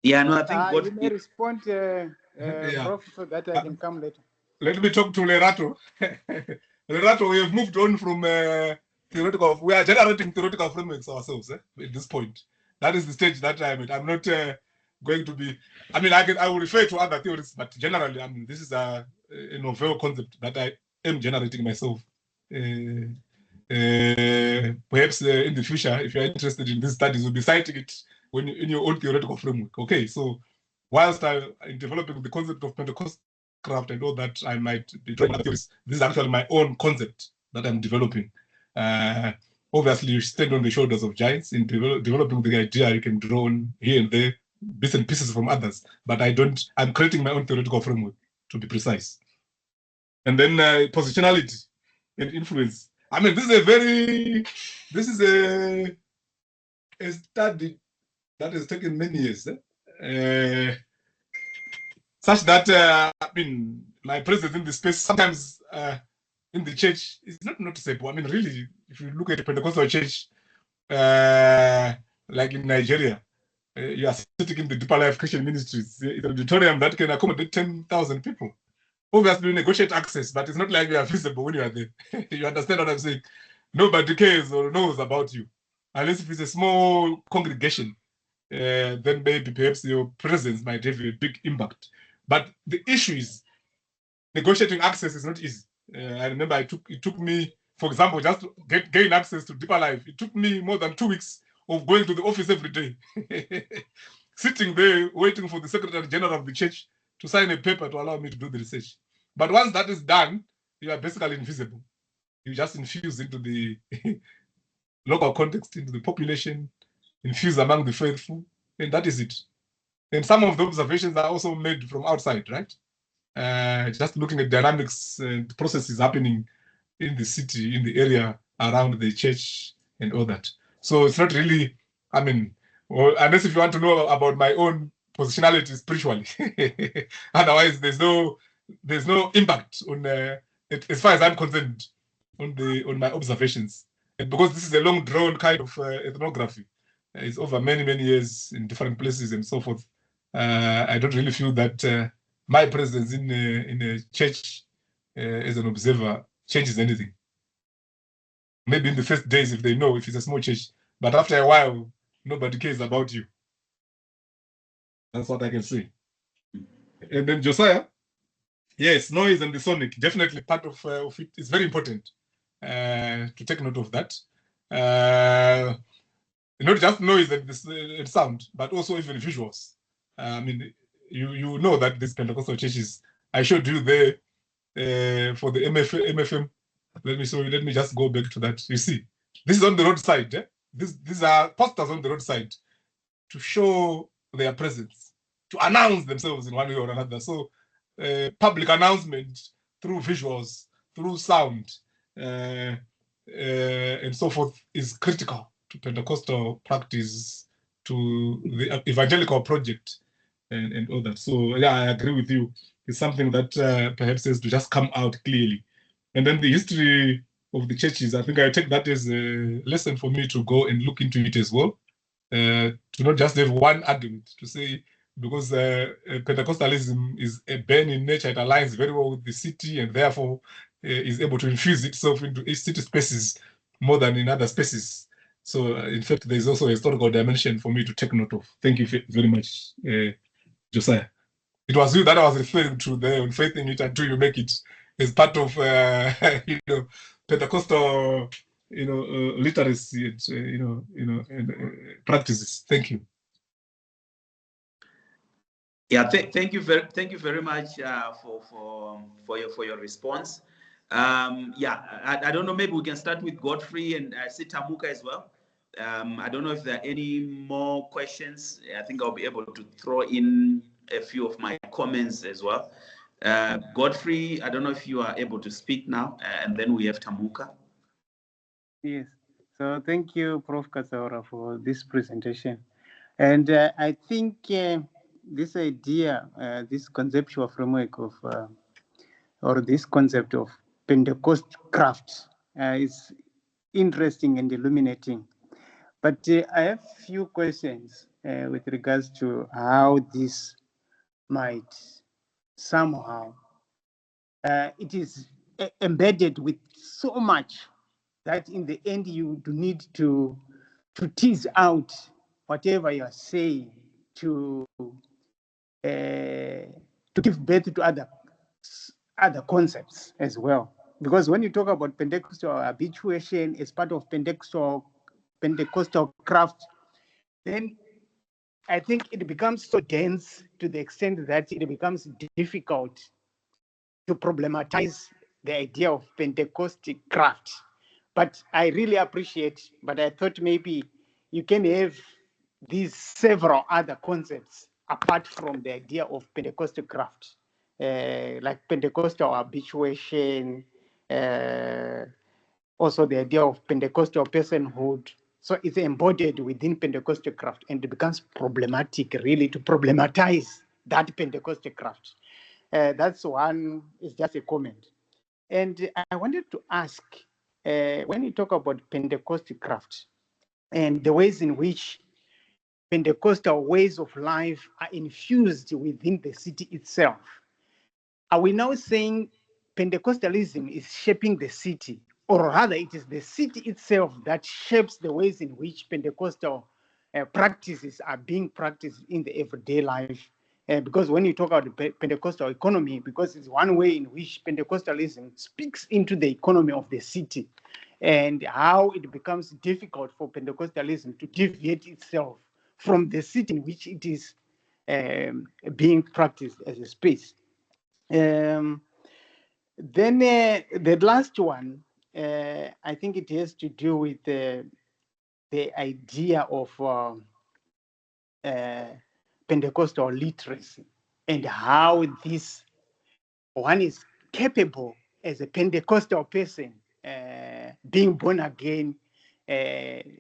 Yeah, no, I think You may Godfrey. respond, Yeah. Prof, so that I can come later. Let me talk to Lerato. Lerato, we have moved on from theoretical. We are generating theoretical frameworks ourselves at this point. That is the stage that I'm at. I'm not going to be. I mean, I will refer to other theories, but generally, I mean, this is a novel concept that I am generating myself. Perhaps in the future, if you're interested in these studies, we'll be citing it when in your own theoretical framework. Okay, so whilst I'm developing the concept of Pentecoscraft and all that, I might be trying theories. This is actually my own concept that I'm developing. Obviously, you stand on the shoulders of giants in developing the idea. You can draw on here and there bits and pieces from others, but I'm creating my own theoretical framework, to be precise. And then positionality and influence. I mean, this is a study that has taken many years. Such that, I mean, my presence in the space sometimes in the church is not noticeable. I mean, really, if you look at the Pentecostal church, like in Nigeria, you are sitting in the Deeper Life Christian Ministries. It's an auditorium that can accommodate 10,000 people. Obviously, you negotiate access, but it's not like you are visible when you are there. You understand what I'm saying? Nobody cares or knows about you. Unless if it's a small congregation, then maybe perhaps your presence might have a big impact. But the issue is negotiating access is not easy. I remember it took me, for example, just to gain access to Deeper Life. It took me more than 2 weeks of going to the office every day, sitting there waiting for the Secretary General of the church to sign a paper to allow me to do the research. But once that is done, you are basically invisible. You just infuse into the local context, into the population, infuse among the faithful, and that is it. And some of the observations are also made from outside, right? Just looking at dynamics and processes happening in the city, in the area around the church and all that. So it's not really, I mean, unless if you want to know about my own positionality spiritually. Otherwise, there's no impact on, as far as I'm concerned, on my observations. And because this is a long drawn kind of ethnography, it's over many, many years in different places and so forth. I don't really feel that my presence in a church as an observer changes anything. Maybe in the first days, if they know, if it's a small church, but after a while, nobody cares about you. That's what I can say. And then Josiah, yes, noise and the sonic, definitely part of it is very important to take note of that. Not just noise and sound, but also even visuals. I mean, you know that these Pentecostal churches, I showed you there for the MFM. Let me just go back to that. You see, this is on the roadside. Eh? These are posters on the roadside to show their presence, to announce themselves in one way or another. So public announcement through visuals, through sound and so forth is critical to Pentecostal practice, to the evangelical project, and all that. So yeah, I agree with you. It's something that perhaps has to just come out clearly. And then the history of the churches, I think I take that as a lesson for me to go and look into it as well. To not just have one argument to say, because Pentecostalism is a burn in nature, it aligns very well with the city, and therefore is able to infuse itself into city spaces more than in other spaces. So, in fact, there's also a historical dimension for me to take note of. Thank you very much, Josiah. It was you that I was referring to there on faith in it until you make it as part of Pentecostal literacy and practices. Thank you. Yeah, thank you very much for your response. Yeah, I don't know, maybe we can start with Godfrey, and I see Tamuka as well. I don't know if there are any more questions. I think I'll be able to throw in a few of my comments as well. Godfrey, I don't know if you are able to speak now, and then we have Tamuka. Yes. So thank you, Prof. Kasaura, for this presentation. And I think this idea, this conceptual framework of, or this concept of Pentecostcraft is interesting and illuminating. But I have a few questions with regards to how this might somehow, it is embedded with so much that in the end you do need to tease out whatever you are saying to give birth to other concepts as well. Because when you talk about Pentecostal habituation as part of Pentecostal craft, then I think it becomes so dense to the extent that it becomes difficult to problematize the idea of Pentecostal craft. But I really appreciate, but I thought maybe you can have these several other concepts apart from the idea of Pentecostal craft, like Pentecostal habituation, also the idea of Pentecostal personhood. So it's embodied within Pentecostal craft, and it becomes problematic really to problematize that Pentecostal craft. That's one, is just a comment. And I wanted to ask, when you talk about Pentecostal craft and the ways in which Pentecostal ways of life are infused within the city itself, are we now saying Pentecostalism is shaping the city, or rather it is the city itself that shapes the ways in which Pentecostal practices are being practiced in the everyday life? Because when you talk about the Pentecostal economy, because it's one way in which Pentecostalism speaks into the economy of the city, and how it becomes difficult for Pentecostalism to deviate itself from the city in which it is being practiced as a space. Then the last one, I think it has to do with the idea of Pentecostal literacy and how this one is capable as a Pentecostal person, being born again.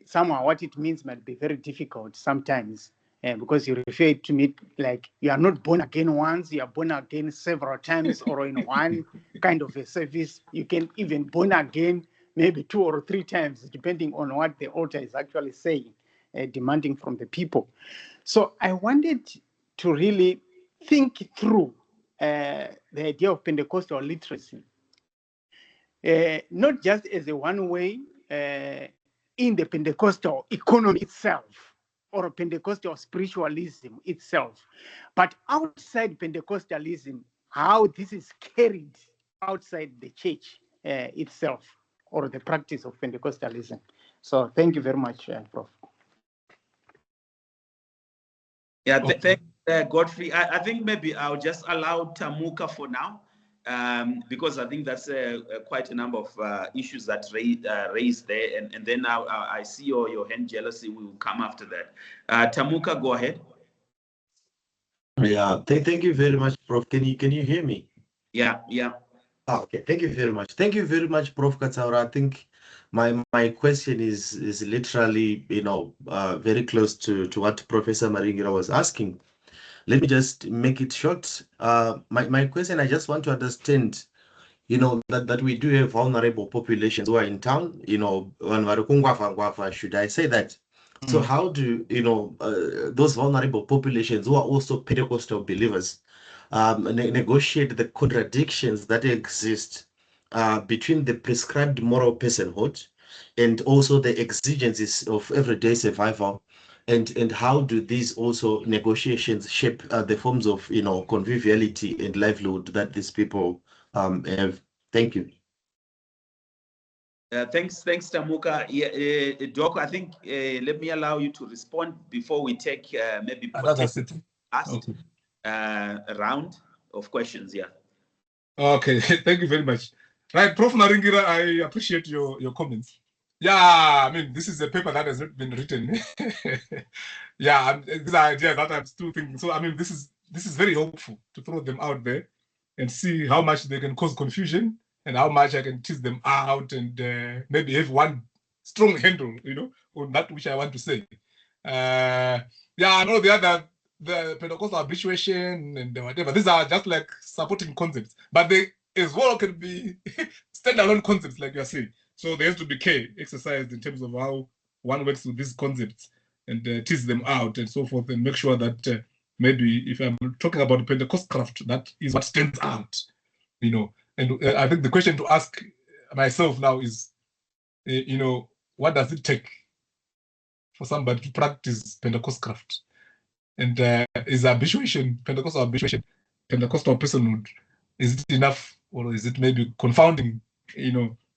Somehow what it means might be very difficult sometimes, because you refer to me like you are not born again once, you are born again several times, or in one kind of a service. You can even born again maybe 2 or 3 times, depending on what the altar is actually saying, demanding from the people. So I wanted to really think through the idea of Pentecostal literacy, not just as a one way in the Pentecostal economy itself, or Pentecostal spiritualism itself, but outside Pentecostalism, how this is carried outside the church itself, or the practice of Pentecostalism. So thank you very much, Prof. Yeah, thank Godfrey. I think maybe I'll just allow Tamuka for now, because I think that's quite a number of issues that raised there, and then I see your hand jealousy will come after that. Tamuka, go ahead. Yeah, thank you very much, Prof. Can you hear me? Yeah. Okay, thank you very much. Thank you very much, Prof. Katsaura. I think my question is literally, very close to what Professor Maringira was asking. Let me just make it short. My question, I just want to understand, that we do have vulnerable populations who are in town, should I say that? So how do, those vulnerable populations who are also Pentecostal believers negotiate the contradictions that exist between the prescribed moral personhood and also the exigencies of everyday survival? And how do these also negotiations shape the forms of, conviviality and livelihood that these people have? Thank you. Thanks, Tamuka. Yeah, Doc, I think let me allow you to respond before we take maybe a round of questions. Yeah. Okay, thank you very much. Right, Prof. Maringira, I appreciate your comments. Yeah, I mean, this is a paper that has not been written. Yeah, this idea that I'm still thinking. So, I mean, this is very helpful to throw them out there and see how much they can cause confusion and how much I can tease them out and maybe have one strong handle, on that which I want to say. Yeah, I know the Pentecostal habituation and whatever. These are just like supporting concepts, but they as well can be standalone concepts, like you're saying. So there has to be care exercised in terms of how one works with these concepts and tease them out and so forth, and make sure that maybe if I'm talking about Pentecostcraft, that is what stands out, And I think the question to ask myself now is, what does it take for somebody to practice Pentecostcraft? And is habituation, Pentecostal habituation, Pentecostal personhood, is it enough, or is it maybe confounding,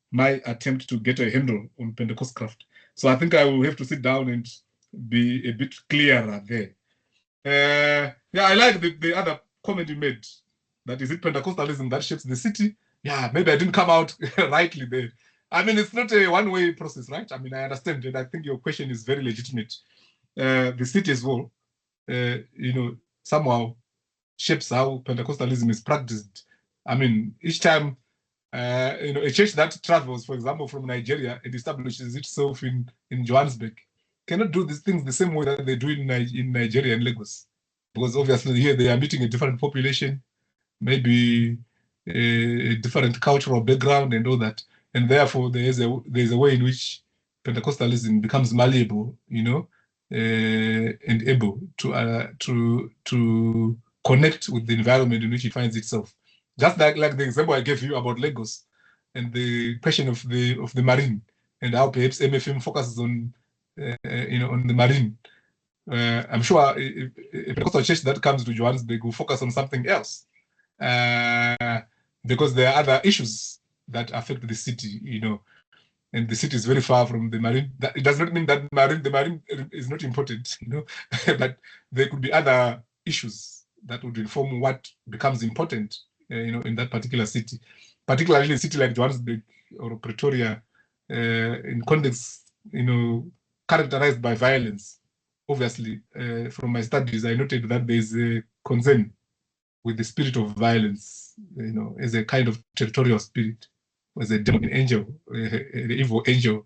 my attempt to get a handle on Pentecostcraft? So I think I will have to sit down and be a bit clearer there. Yeah, I like the other comment you made. That is it Pentecostalism that shapes the city? Yeah, maybe I didn't come out rightly there. I mean, it's not a one-way process, right? I mean, I understand, and I think your question is very legitimate. The city as well, somehow shapes how Pentecostalism is practiced. I mean, each time, a church that travels, for example, from Nigeria and establishes itself in Johannesburg cannot do these things the same way that they do in Nigeria and Lagos. Because obviously here they are meeting a different population, maybe a different cultural background and all that. And therefore there's a way in which Pentecostalism becomes malleable, and able to connect with the environment in which it finds itself. Just like the example I gave you about Lagos and the question of the marine and how perhaps MFM focuses on on the marine. I'm sure a Pentecostal church that comes to Johannesburg will focus on something else, because there are other issues that affect the city, and the city is very far from the marine. It does not mean that the marine is not important, but there could be other issues that would inform what becomes important, in that particular city, particularly a city like Johannesburg or Pretoria, in contexts, characterized by violence. Obviously, from my studies, I noted that there is a concern with the spirit of violence, as a kind of territorial spirit, as a demon angel, the evil angel,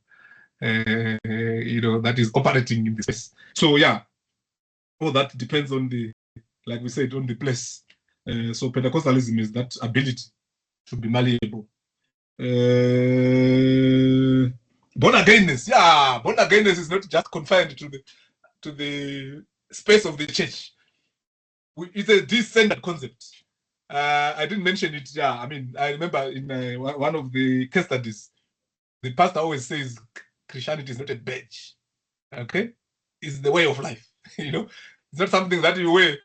that is operating in this space. So yeah, all that depends on like we said, on the place. So Pentecostalism is that ability to be malleable. Born againess, yeah, born againess is not just confined to the space of the church. It's a descendant concept. I didn't mention it. Yeah, I mean, I remember in one of the case studies, the pastor always says Christianity is not a badge. Okay, it's the way of life. It's not something that you wear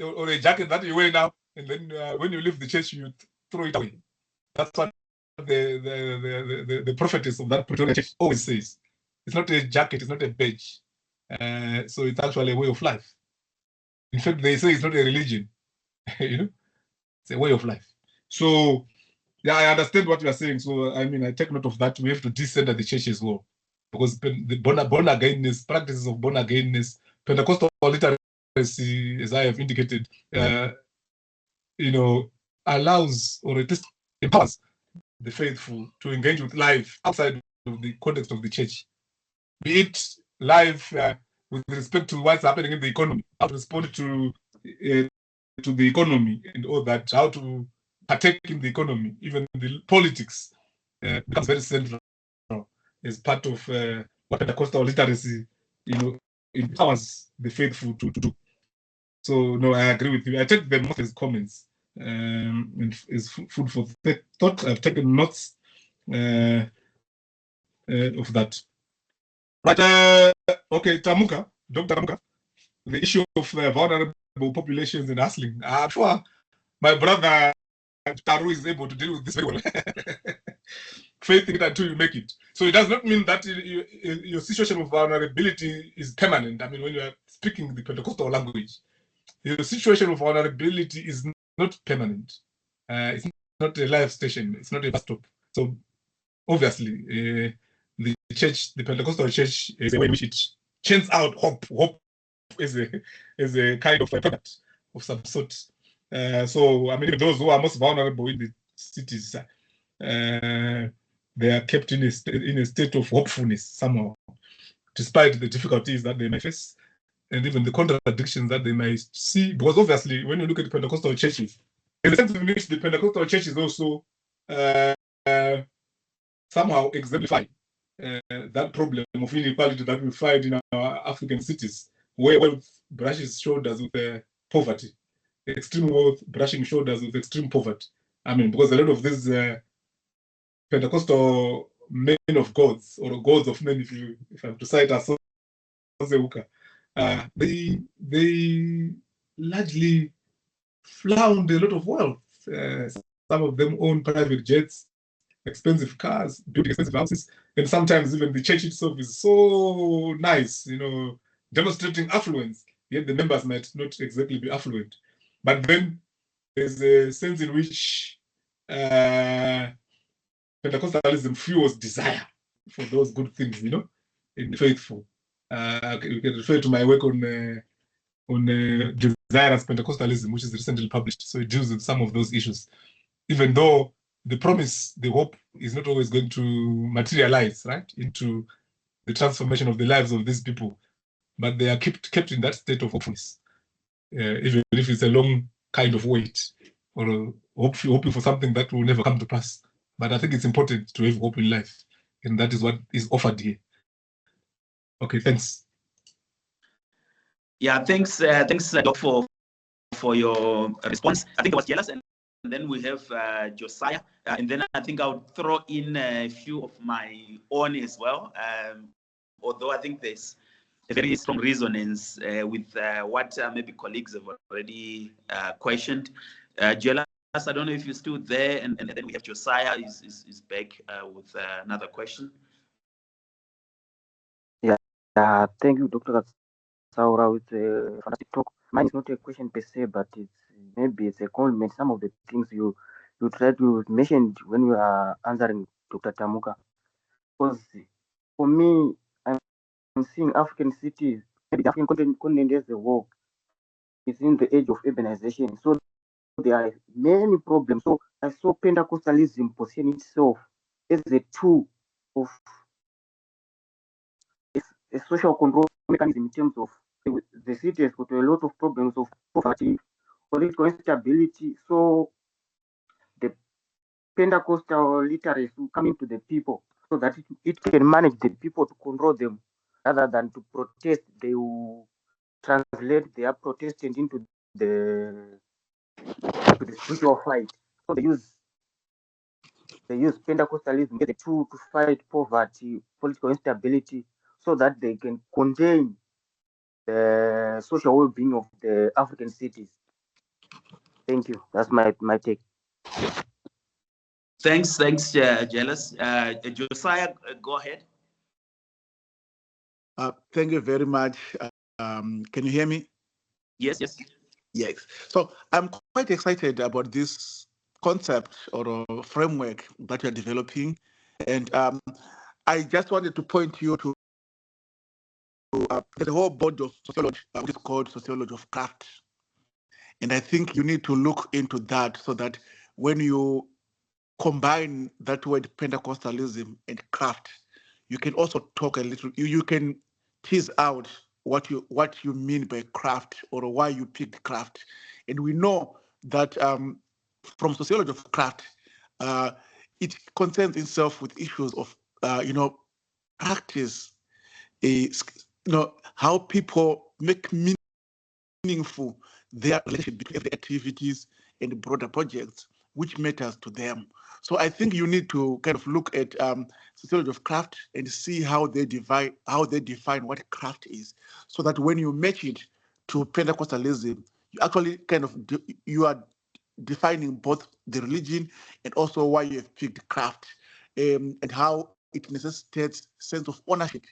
or a jacket that you wear now, and then when you leave the church, you throw it away. That's what the prophetess of that Pretoria church always says. It's not a jacket. It's not a badge. So it's actually a way of life. In fact, they say it's not a religion. It's a way of life. So, yeah, I understand what you are saying. So, I mean, I take note of that. We have to decenter the church as well, because the born againness, practices of born againness, Pentecostal literacy, as I have indicated, allows, or at least empowers the faithful to engage with life outside of the context of the church, be it life with respect to what's happening in the economy, how to respond to the economy and all that, how to partake in the economy, even the politics becomes very central as part of what Pentecostal literacy, empowers the faithful to do. So no, I agree with you. I take them most as comments and as food for thought. I've taken notes of that. But okay, Tamuka, Dr. Tamuka, the issue of vulnerable populations and hustling. I'm sure my brother Taru is able to deal with this very well. Faith in it until you make it. So it does not mean that your situation of vulnerability is permanent. I mean, when you are speaking the Pentecostal language, your situation of vulnerability is not permanent. It's not a life station. It's not a bus stop. So obviously, the church, the Pentecostal church, is a way in which it chants out hope. Hope is a kind of a product of some sort. So I mean, those who are most vulnerable in the cities, they are kept in a state of hopefulness somehow, despite the difficulties that they may face and even the contradictions that they may see. Because obviously, when you look at the Pentecostal churches, in the sense in which the Pentecostal churches also somehow exemplify that problem of inequality that we find in our African cities, where wealth brushes shoulders with poverty, extreme wealth brushing shoulders with extreme poverty. I mean, because a lot of these Pentecostal men of gods, or gods of men, if I have to cite as they largely flound a lot of wealth. Some of them own private jets, expensive cars, building expensive houses, and sometimes even the church itself is so nice, demonstrating affluence, yet the members might not exactly be affluent. But then there's a sense in which Pentecostalism fuels desire for those good things, in the faithful. You can refer to my work on Desirous Pentecostalism, which is recently published. So it deals with some of those issues, even though the promise, the hope is not always going to materialize, right, into the transformation of the lives of these people, but they are kept in that state of hopefulness, even if it's a long kind of wait, or hoping for something that will never come to pass. But I think it's important to have hope in life, and that is what is offered here. Okay, thanks. Yeah, thanks, Doc, for your response. I think it was jealous, and then we have Josiah, and then I think I'll throw in a few of my own as well. Although I think there's a very strong resonance with what maybe colleagues have already questioned. Jealous, I don't know if you're still there, and then we have Josiah is back with another question. Yeah, thank you, Dr. Saura, with a fantastic talk. Mine is not a question per se, but it's a comment. Some of the things you try to mention when you are answering Dr. Tamuka. Because for me, I'm seeing African cities, maybe the African continent as a whole, is in the age of urbanization. So there are many problems. So I saw Pentecostalism position itself as a tool of a social control mechanism in terms of the city has got a lot of problems of poverty, political instability. So the Pentecostal literacy will come into the people so that it can manage the people to control them rather than to protest. They will translate their protesting into the spiritual fight. So they use Pentecostalism as a tool to fight poverty, political instability, so that they can contain the social well-being of the African cities. Thank you. That's my take. Thanks, Jealous. Josiah, go ahead. Thank you very much. Can you hear me? Yes. Yes. So I'm quite excited about this concept or framework that you're developing. And I just wanted to point you to the whole body of sociology, which is called sociology of craft. And I think you need to look into that so that when you combine that word Pentecostalism and craft, you can also talk a little. You can tease out what you mean by craft or why you picked craft. And we know that from sociology of craft, it concerns itself with issues of practice, how people make meaningful their relationship between everyday activities and broader projects, which matters to them. So I think you need to kind of look at sociology of craft and see how they define what craft is, so that when you match it to Pentecostalism, you actually kind of you are defining both the religion and also why you have picked craft, and how it necessitates sense of ownership,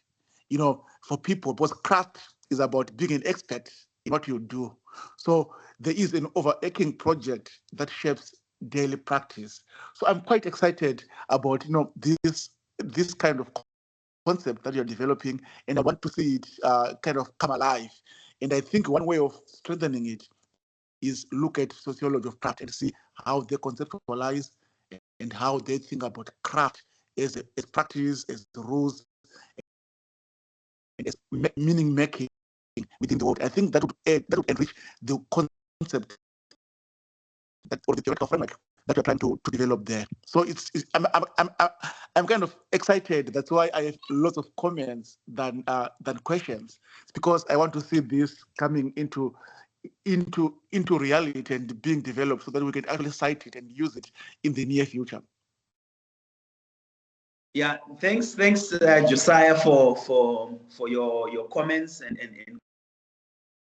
for people, because craft is about being an expert in what you do. So there is an overarching project that shapes daily practice. So I'm quite excited about this kind of concept that you're developing, and I want to see it kind of come alive. And I think one way of strengthening it is look at sociology of craft and see how they conceptualize and how they think about craft as practice, as rules, and as meaning making within the world. I think that would enrich the concept or the theoretical framework that we're trying to develop there. So I'm kind of excited. That's why I have lots of comments than questions. It's because I want to see this coming into reality and being developed, so that we can actually cite it and use it in the near future. Yeah, thanks, Josiah, for your comments and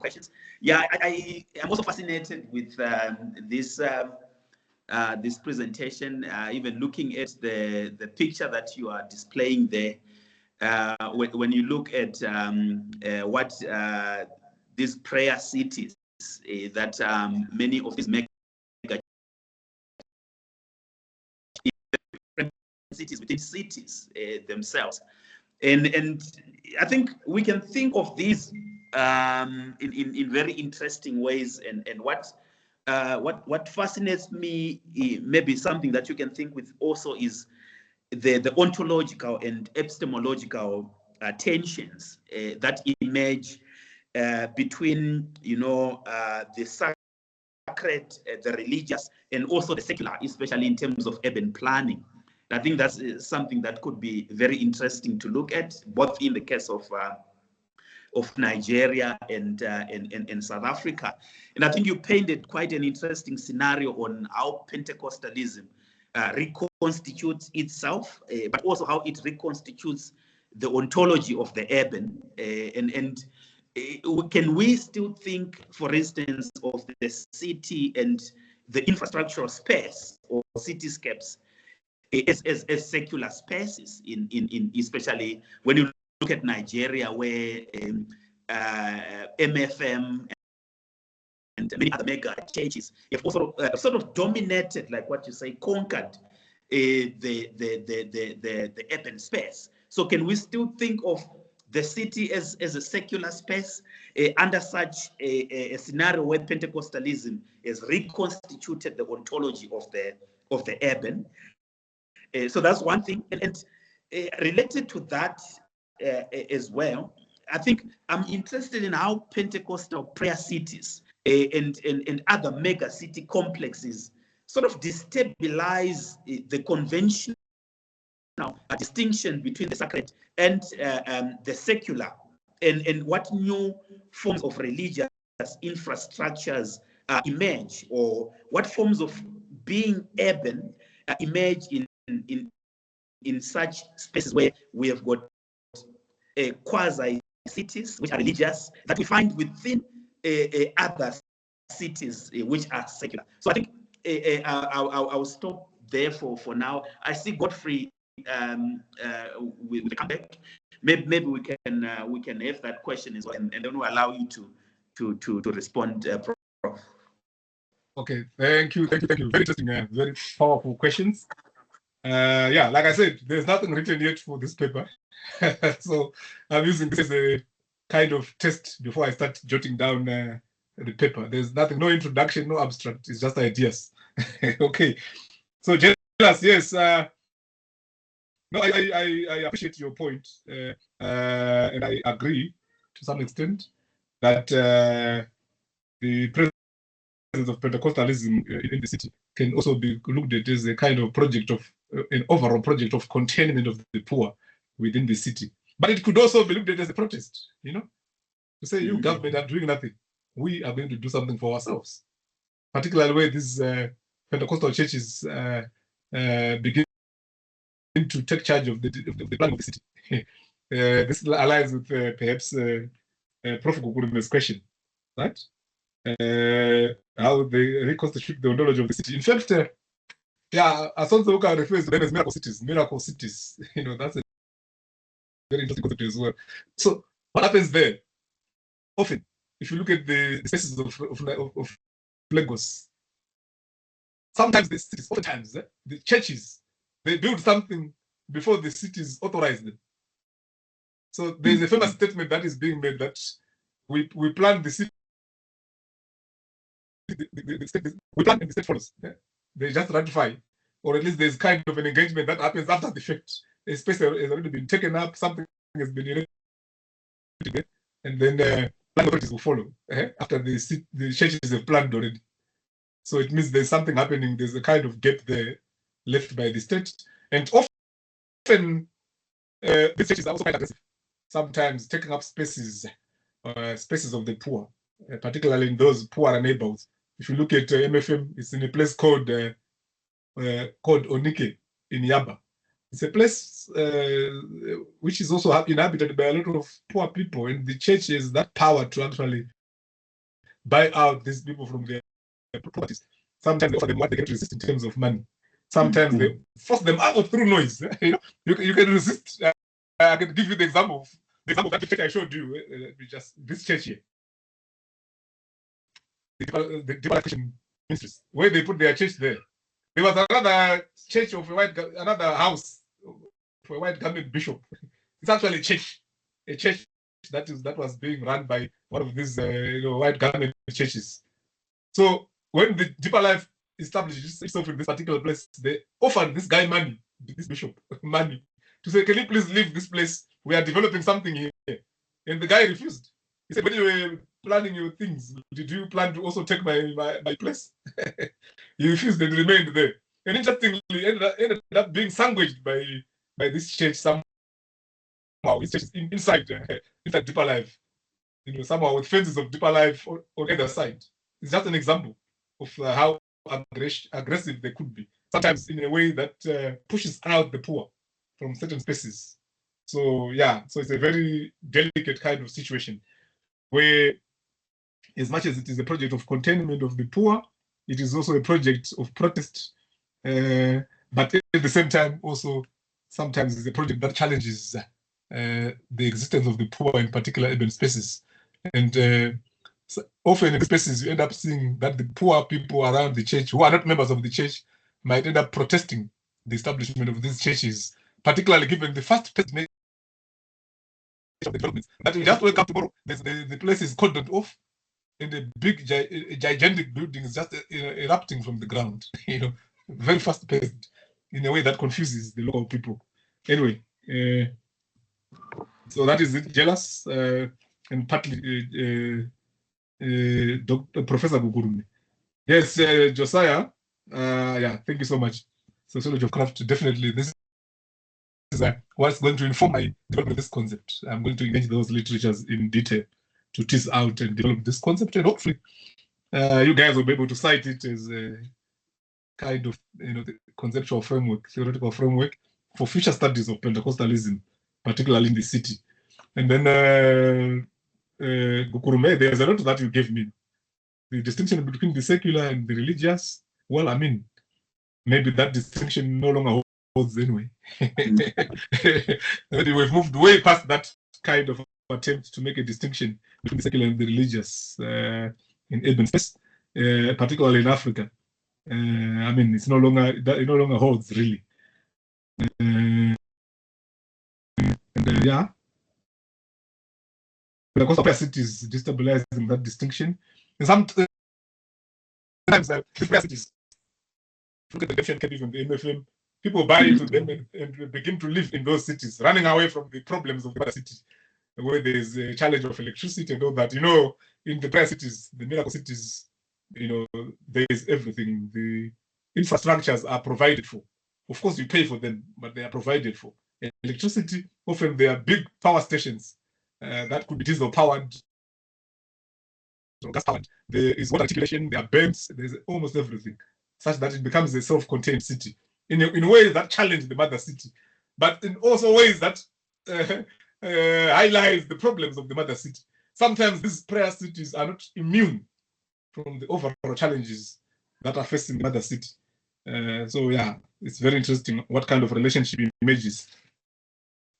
questions. Yeah, I am also fascinated with this presentation. Even looking at the picture that you are displaying there, when you look at what these prayer cities that many of these mega cities within cities themselves, and I think we can think of these in very interesting ways. And what fascinates me, maybe something that you can think with also, is the ontological and epistemological tensions that emerge between the sacred, the religious, and also the secular, especially in terms of urban planning. I think that's something that could be very interesting to look at, both in the case of Nigeria and South Africa. And I think you painted quite an interesting scenario on how Pentecostalism reconstitutes itself, but also how it reconstitutes the ontology of the urban. Can we still think, for instance, of the city and the infrastructural space or cityscapes as secular spaces, in especially when you look at Nigeria, where MFM and many other mega churches have also sort of dominated, like what you say, conquered the urban space. So can we still think of the city as a secular space under such a scenario where Pentecostalism has reconstituted the ontology of the urban? So that's one thing. And related to that as well, I think I'm interested in how Pentecostal prayer cities and other mega city complexes sort of destabilize the conventional distinction between the sacred and the secular, and what new forms of religious infrastructures emerge, or what forms of being urban emerge in such spaces where we have got quasi cities which are religious that we find within other cities which are secular. So I think I'll stop there for now. I see Godfrey with the comeback. Maybe we can have that question as well, and then we'll allow you to respond, Prof. Okay, thank you. Very interesting, very powerful questions. Yeah, like I said, there's nothing written yet for this paper. So I'm using this as a kind of test before I start jotting down the paper. There's nothing, no introduction, no abstract. It's just ideas. Okay. So generally Yes. No, I appreciate your point, and I agree to some extent that the presence of Pentecostalism in the city can also be looked at as a kind of project of an overall project of containment of the poor within the city. But it could also be looked at as a protest, to say, you government are doing nothing. We are going to do something for ourselves. Particularly where these Pentecostal churches begin to take charge of the planning of the city. This aligns with perhaps Prof. Gukurume's question, right? How they reconstitute the knowledge of the city. In fact, Asonzo Uka refers to them as miracle cities. Miracle cities. That's a very interesting concept as well. So what happens there? Often, if you look at the spaces of Lagos, sometimes the cities, oftentimes, the churches, they build something before the cities authorize them. So there's a famous statement that is being made that we plan the city, we plan and the state follows. Yeah? They just ratify, or at least there's kind of an engagement that happens after the fact. A space has already been taken up, something has been erected, and then plan authorities will follow after the churches have planned already. So it means there's something happening. There's a kind of gap there left by the state, and often these churches are also quite aggressive. Sometimes taking up spaces of the poor, particularly in those poorer neighborhoods. If you look at MFM, it's in a place called Onike in Yaba. It's a place which is also inhabited by a lot of poor people, and the church has that power to actually buy out these people from their properties. Sometimes they offer them what they can resist in terms of money. Sometimes they force them out through noise. You can resist. I can give you the example of that church I showed you. Just this church here, the Christian ministries, where they put their church there. There was another church of another house for a white garment bishop. It's actually a church that was being run by one of these white garment churches. So when the Deeper Life established itself in this particular place, they offered this guy money, this bishop money, to say, can you please leave this place? We are developing something here. And the guy refused. He said, when you were planning your things, did you plan to also take my place? He refused and remained there. And interestingly, ended up being sandwiched by this church somehow. This church is inside Deeper Life. Somehow with fences of Deeper Life on either side. It's just an example of how aggressive they could be. Sometimes in a way that pushes out the poor from certain spaces. So it's a very delicate kind of situation where, as much as it is a project of containment of the poor, it is also a project of protest. But at the same time, also sometimes it's a project that challenges the existence of the poor in particular urban spaces. And so often in the spaces, you end up seeing that the poor people around the church who are not members of the church might end up protesting the establishment of these churches, particularly given the fast-paced nature of the developments. That you just wake up tomorrow, the place is cordoned off, and a big, gigantic building is just erupting from the ground. Very fast-paced in a way that confuses the local people. Anyway, so that is it, jealous, and partly Professor Gukurume. Yes, Josiah. Thank you so much. Sociology of craft, definitely. This is what's going to inform my development of this concept. I'm going to engage those literatures in detail to tease out and develop this concept, and hopefully you guys will be able to cite it as a kind of the conceptual framework, theoretical framework for future studies of Pentecostalism, particularly in the city. And then Gukurume, there's a lot that you gave me. The distinction between the secular and the religious, well, I mean, maybe that distinction no longer holds anyway. Maybe we've moved way past that kind of attempt to make a distinction between the secular and the religious in urban space, particularly in Africa. I mean, it no longer holds really. Because capacity is destabilizing that distinction. And sometimes cities look at the Defiant Cape, even the MFM, people buy into them and begin to live in those cities, running away from the problems of the other cities, where there's a challenge of electricity and all that. In the prayer cities, the miracle cities, there is everything. The infrastructures are provided for. Of course, you pay for them, but they are provided for. Electricity, often there are big power stations that could be diesel powered, gas powered. There is water articulation, there are banks, there's almost everything, such that it becomes a self-contained city in ways that challenge the mother city, but in also ways that highlights the problems of the mother city. Sometimes these prayer cities are not immune from the overall challenges that are facing the mother city. So yeah, it's very interesting what kind of relationship emerges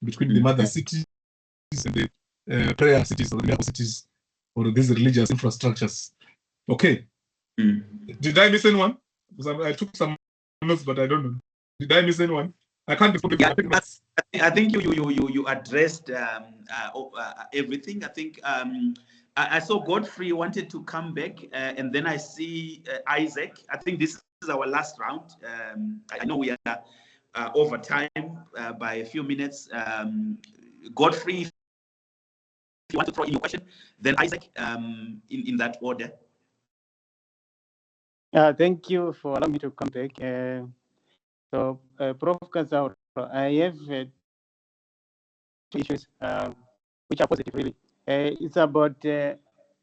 between the mother cities and the prayer cities or the miracle cities or these religious infrastructures. Okay. Did I miss anyone? Because I took some notes, but I don't know. Did I miss anyone? I can't respond. I think you addressed everything. I think I saw Godfrey wanted to come back, and then I see Isaac. I think this is our last round. I know we are over time by a few minutes. Godfrey, if you want to throw in your question, then Isaac, in that order. Thank you for allowing me to come back. So, Prof. Kazaura, I have two issues which are positive, really. It's about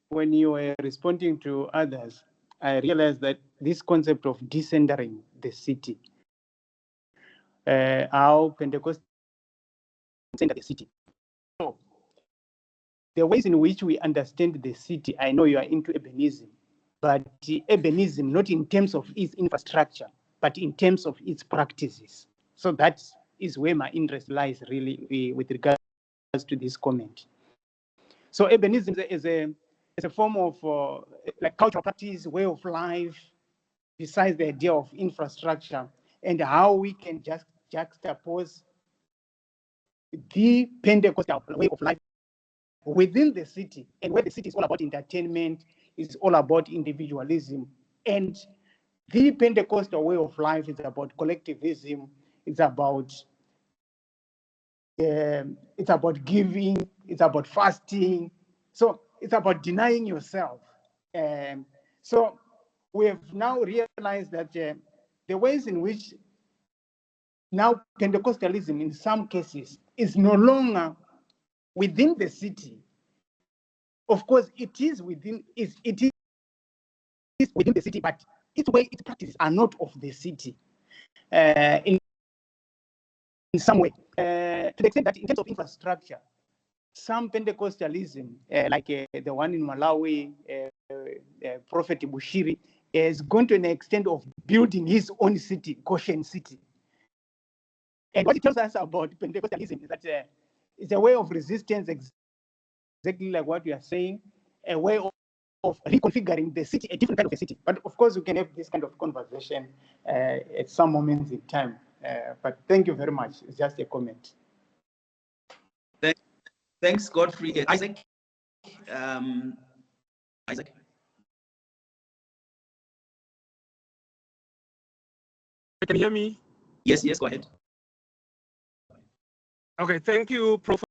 when you were responding to others, I realized that this concept of decentering the city, how Pentecostals center the city. So, the ways in which we understand the city, I know you are into urbanism, but urbanism not in terms of its infrastructure, but in terms of its practices. So that is where my interest lies, really, with regards to this comment. So urbanism is a form of like cultural practice, way of life, besides the idea of infrastructure and how we can just juxtapose the Pentecostal way of life within the city, and where the city is all about entertainment, is all about individualism, and the Pentecostal way of life is about collectivism. It's about giving. It's about fasting. So it's about denying yourself. So we have now realized that the ways in which now Pentecostalism, in some cases, is no longer within the city. Of course, it is within the city, but its way, its practices are not of the city in some way. To the extent that in terms of infrastructure, some Pentecostalism, like the one in Malawi, Prophet Bushiri, is gone to an extent of building his own city, Goshen City. And what it tells us about Pentecostalism is that it's a way of resistance, exactly like what you are saying, a way of reconfiguring the city, a different kind of a city. But of course, we can have this kind of conversation at some moments in time. But thank you very much. It's just a comment. Thanks, Godfrey. Isaac. Isaac. Can you hear me? Yes, go ahead. Okay, thank you, Prof.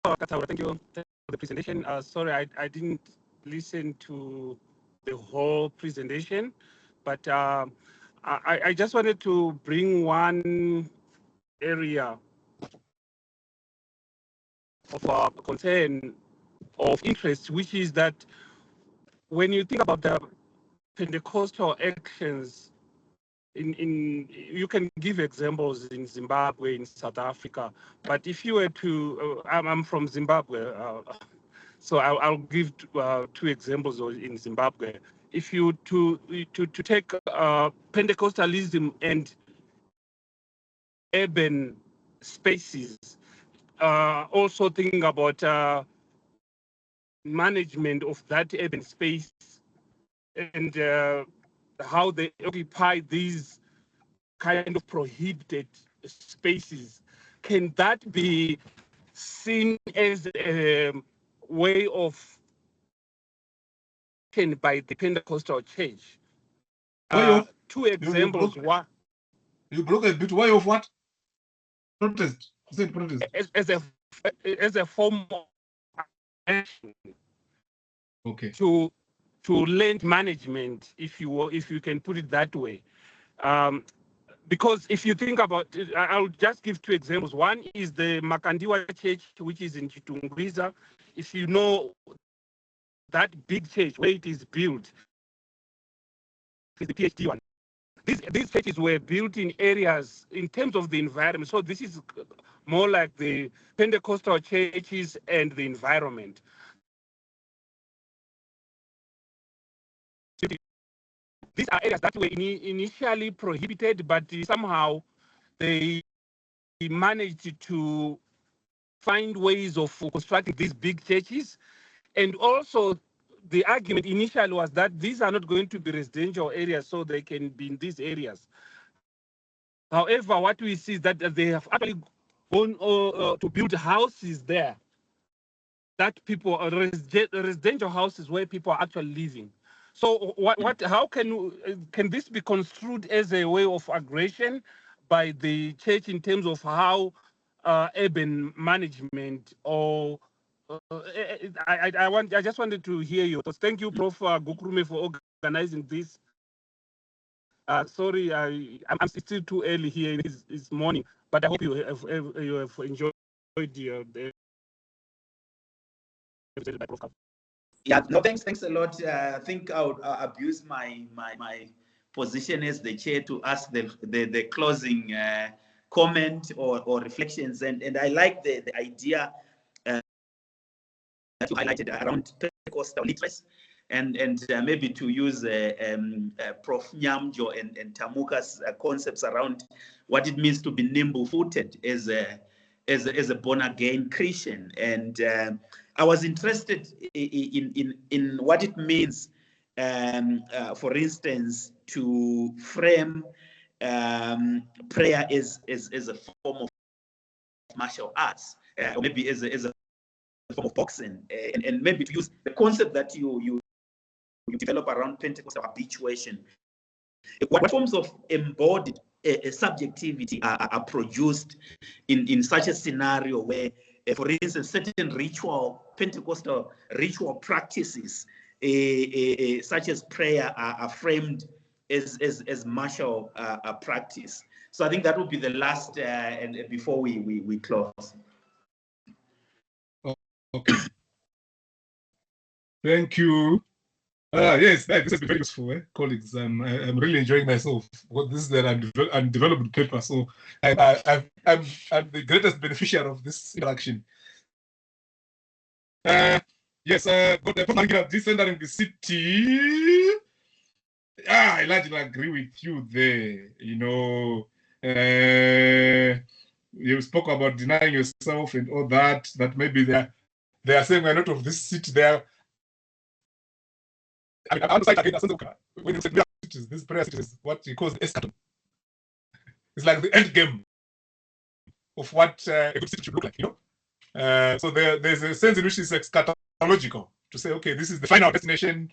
Kazaura. Thank you for the presentation. Sorry, I didn't listen to the whole presentation, but I just wanted to bring one area of concern, of interest, which is that when you think about the Pentecostal actions, you can give examples in Zimbabwe, in South Africa, but if you were to, I'm from Zimbabwe, so I'll give two examples in Zimbabwe. If you to take Pentecostalism and urban spaces, also thinking about management of that urban space and how they occupy these kind of prohibited spaces, can that be seen as a way of by the Pentecostal church? two examples. You broke a bit. Why of what? Protest. You said protest. As a form of action. Okay. To land management, if you can put it that way. Because if you think about it, I'll just give two examples. One is the Makandiwa Church, which is in Chitungwiza. If you know that big church where it is built, is the PhD one. These churches were built in areas in terms of the environment. So this is more like the Pentecostal churches and the environment. These are areas that were initially prohibited, but somehow they managed to find ways of constructing these big churches. And also, the argument initially was that these are not going to be residential areas, so they can be in these areas. However, what we see is that they have actually gone to build houses there, that people are residential houses where people are actually living. So how can this be construed as a way of aggression by the church in terms of how urban management or I just wanted to hear your thoughts. Thank you, Prof. Gukrume, for organizing this. Sorry, I'm still too early here. It's morning, but I hope you have enjoyed the. Yeah, no, thanks a lot. I think I'll abuse my position as the chair to ask the closing comment or reflections, and I like the idea that you highlighted around Pentecostal literacy, and maybe to use Prof. Nyamjo and Tamuka's concepts around what it means to be nimble-footed as a born-again Christian. And I was interested in what it means, for instance, to frame prayer as a form of martial arts, or maybe as a form of boxing, and maybe to use the concept that you develop around Pentecostal habituation. What forms of embodied subjectivity are produced in such a scenario where, for instance, certain Pentecostal ritual practices, such as prayer, are framed as martial practice. So I think that would be the last, and before we close. Okay. Thank you. Yes, this has been very useful, colleagues. I'm really enjoying myself. This is an undeveloped paper, so I'm the greatest beneficiary of this interaction. Yes, but the decentering the city. I largely agree with you there. You know, you spoke about denying yourself and all that. That maybe they are saying we're not of this city. There. I mean, I'm outside again. When you say cities, this prayer city is what you call the eschaton. It's like the end game of what a good city should look like, you know. So there's a sense in which it's eschatological to say, okay, this is the final destination.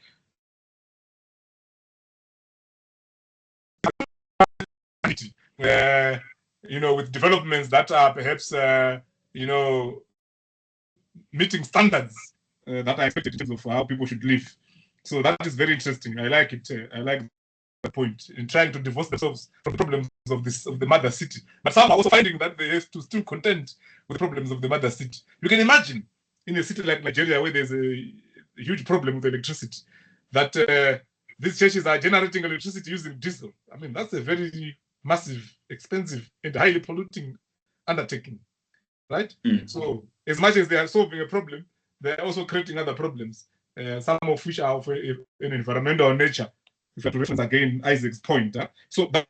You know, with developments that are perhaps, you know, meeting standards that are expected in terms of how people should live. So that is very interesting. I like it. I like the point in trying to divorce themselves from the problems of the mother city. But some are also finding that they have to still contend with the problems of the mother city. You can imagine in a city like Nigeria, where there's a huge problem with electricity, that these churches are generating electricity using diesel. I mean, that's a very massive, expensive, and highly polluting undertaking, right? So as much as they are solving a problem, they're also creating other problems, some of which are of an environmental nature. If I have to reference again Isaac's point. So that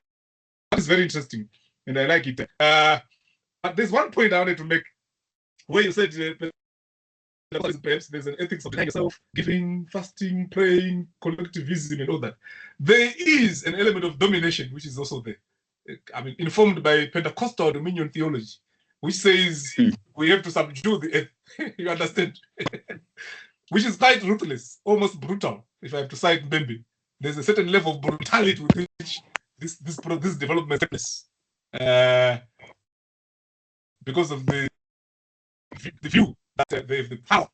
is very interesting, and I like it. But there's one point I wanted to make, where you said perhaps there's an ethics of denying yourself, giving, fasting, praying, collectivism, and all that. There is an element of domination which is also there. I mean, informed by Pentecostal dominion theology, which says we have to subdue the earth. You understand? Which is quite ruthless, almost brutal. If I have to cite Mbembe, there's a certain level of brutality with which this development take place because of the view that they have the power,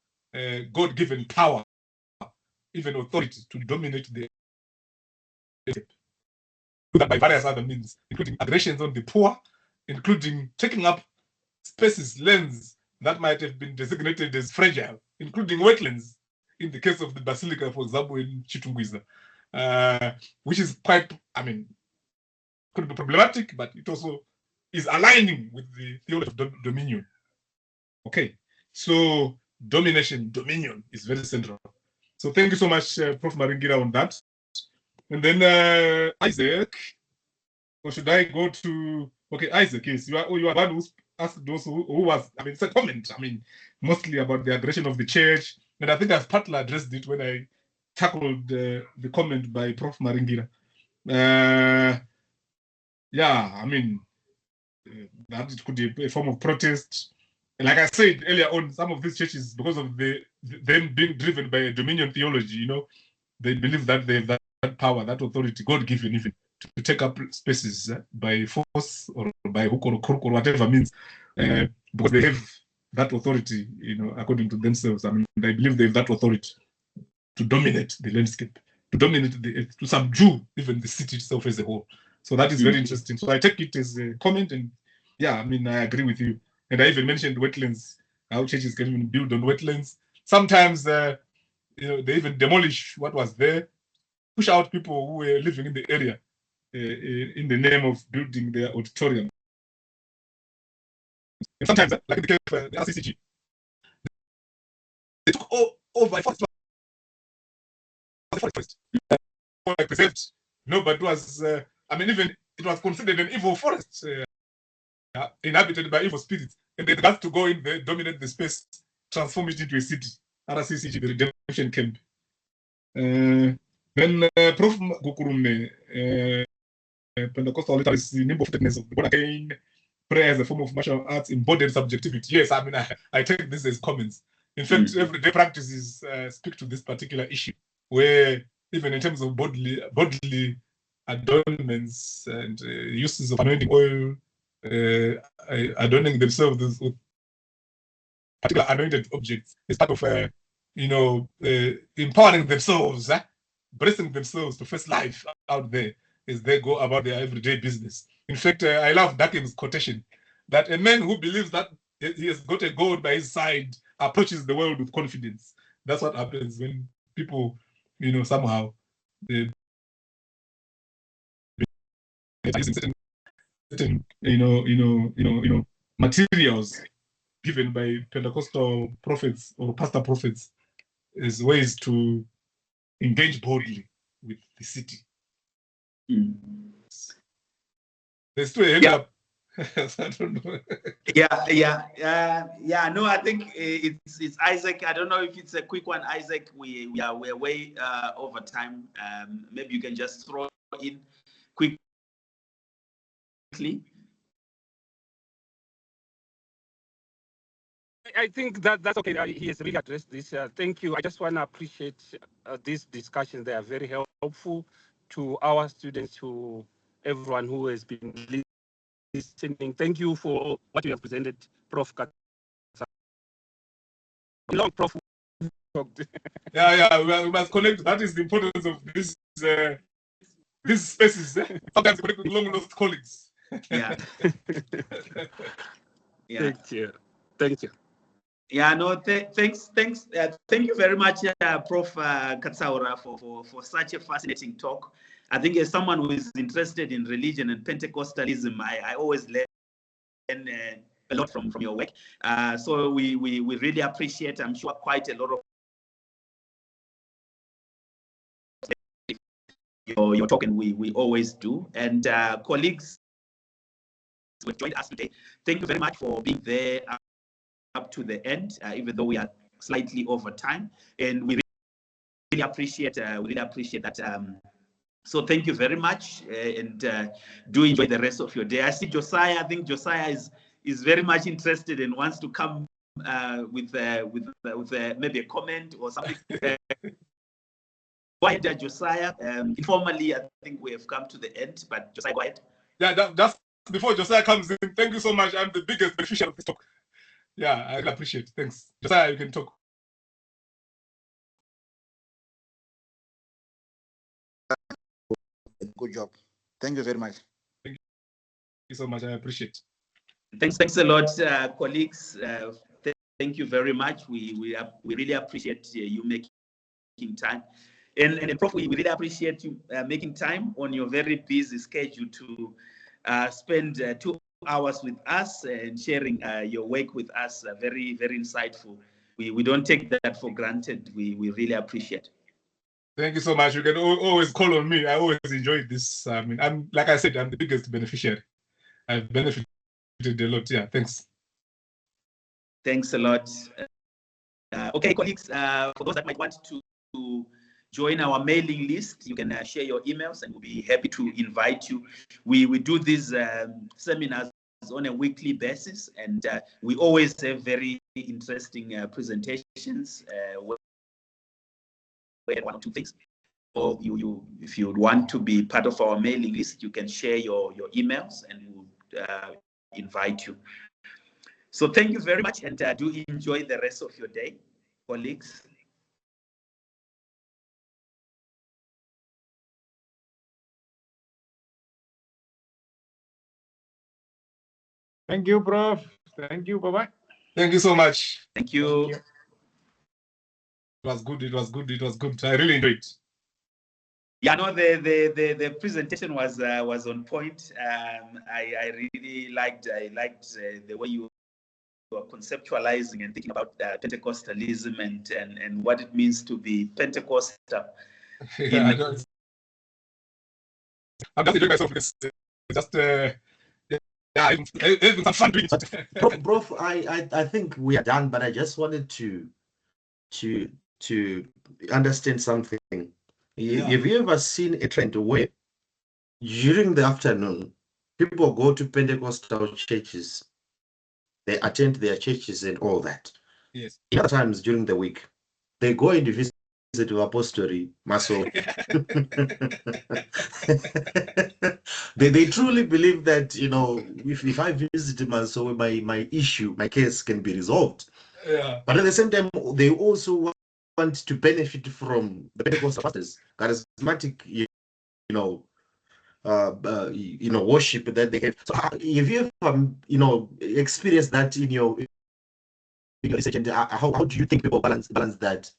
God-given power, even authority to dominate the landscape. Do that by various other means, including aggressions on the poor, including taking up spaces, lands that might have been designated as fragile, including wetlands, in the case of the Basilica, for example, in Chitungwiza, which is quite, I mean, could be problematic, but it also is aligning with the theology of dominion. Okay, so domination, dominion is very central. So thank you so much, Prof. Maringira, on that. And then Isaac, or should I go to, okay, Isaac, yes, you are one who asked those who was, I mean, it's a comment, I mean, mostly about the aggression of the church. And I think I've partly addressed it when I tackled the comment by Prof. Maringira. Yeah, I mean, that it could be a form of protest. And like I said earlier on, some of these churches, because of them being driven by a dominion theology, you know, they believe that they have that power, that authority, God-given even, to take up spaces by force or by hook or crook or whatever means, because they have that authority, you know, according to themselves. I mean, they believe they have that authority to dominate the landscape, to dominate the earth, to subdue even the city itself as a whole. So that is very interesting. So I take it as a comment, and yeah, I mean, I agree with you. And I even mentioned wetlands, how churches can even build on wetlands. Sometimes, you know, they even demolish what was there, push out people who were living in the area in the name of building their auditorium. And sometimes, like in the case of the RCCG, they took over a forest. Preserved. No, but it was, I mean, even it was considered an evil forest, inhabited by evil spirits. And they got to go in there, dominate the space, transform it into a city. RCCG, the redemption camp. Then Prof. Gukurume, Pentecostal literacy, nimble-footedness of the born again, prayer as a form of martial arts, embodied subjectivity. Yes, I mean, I take this as comments. In fact, everyday practices speak to this particular issue, where even in terms of bodily adornments and uses of anointing oil, adorning themselves with particular anointed objects, is part of, you know, empowering themselves, blessing themselves to face life out there as they go about their everyday business. In fact, I love Dakin's quotation that a man who believes that he has got a God by his side approaches the world with confidence. That's what happens when people, you know, somehow they certain materials given by Pentecostal prophets or pastor prophets as ways to engage boldly with the city. There's still a hand up. I don't know. Yeah. No, I think it's Isaac. I don't know if it's a quick one, Isaac. We're way over time. Maybe you can just throw in quickly. I think that's okay. He has really addressed this. Thank you. I just want to appreciate these discussions. They are very helpful to our students, to everyone who has been listening. Thank you for what you have presented, Prof. Long, Prof. Yeah, we must connect. That is the importance of these spaces. Sometimes connect with long lost colleagues. Yeah. Thank you. Yeah, no, thanks. Thank you very much, Prof. Katsaura, for such a fascinating talk. I think as someone who is interested in religion and Pentecostalism, I always learn a lot from your work. So we really appreciate, I'm sure, quite a lot of your talk, and we always do. And colleagues who joined us today, thank you very much for being there up to the end, even though we are slightly over time, and we really appreciate that. So thank you very much, and do enjoy the rest of your day. I see Josiah. I think Josiah is very much interested and wants to come with maybe a comment or something. Go ahead, Josiah. Informally, I think we have come to the end, but Josiah, go ahead. Yeah, just before Josiah comes in, thank you so much. I'm the biggest beneficiary of this talk. Yeah, I really appreciate it. Thanks. Josiah, you can talk. Good job. Thank you very much. Thank you so much. I appreciate it. Thanks a lot, colleagues. Thank you very much. We really appreciate you making time. And Prof, we really appreciate you making time on your very busy schedule to spend 2 hours with us and sharing your work with us. Very, very insightful. We don't take that for granted. We really appreciate it. Thank you so much. You can always call on me. I always enjoy this. I mean, I'm like I said, I'm the biggest beneficiary. I've benefited a lot. Yeah, thanks. Thanks a lot. Okay, colleagues, for those that might want to join our mailing list, you can share your emails and we'll be happy to invite you. We do these seminars on a weekly basis, and we always have very interesting presentations where one or two things. Or if you want to be part of our mailing list, you can share your emails and we'll invite you. So thank you very much, and do enjoy the rest of your day, colleagues. Thank you, Prof. Thank you. Bye-bye. Thank you so much. Thank you. Thank you. It was good. It was good. It was good. I really enjoyed it. Yeah, no, the presentation was on point. I really liked the way you were conceptualizing and thinking about Pentecostalism and what it means to be Pentecostal. Yeah, I'm just enjoying myself. It's just yeah, having some fun doing it. Prof, I think we are done, but I just wanted to understand something. Yeah. Have you ever seen a trend where during the afternoon people go to Pentecostal churches, they attend their churches and all that? Yes. In other times during the week, they go and visit Apostle Maso. they truly believe that, you know, if I visit Maso, my issue, my case can be resolved. Yeah. But at the same time, they also want to benefit from the Pentecostal pastors, charismatic, worship that they have. So have you ever, experienced that in your research, and how do you think people balance that?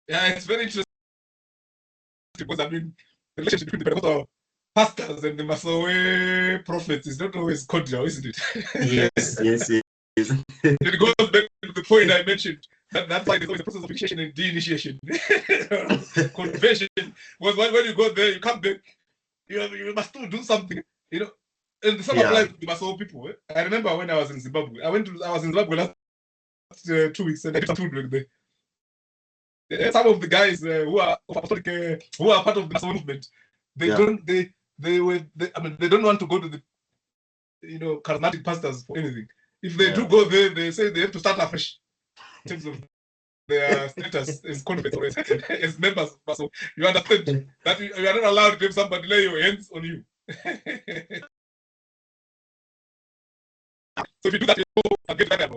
Yeah, it's very interesting because I mean, the relationship between the Pentecostal pastors and the Masowe prophets is not always cordial, isn't it? Yes. It goes back to the point I mentioned. That's why there's always a process of initiation and de-initiation. Conversion was when you go there, you come back, you must still do something, And the same applies to the Masowe people. I remember when I was in Zimbabwe. I was in Zimbabwe last 2 weeks, and I did some food work there. Some of the guys who are of apostolic, who are part of the Masowe movement, they don't want to go to the charismatic pastors for anything. If they do go there, they say they have to start afresh in terms of their status as converts or as members. So you understand that you are not allowed to have somebody lay your hands on you. So if you do that, you get that.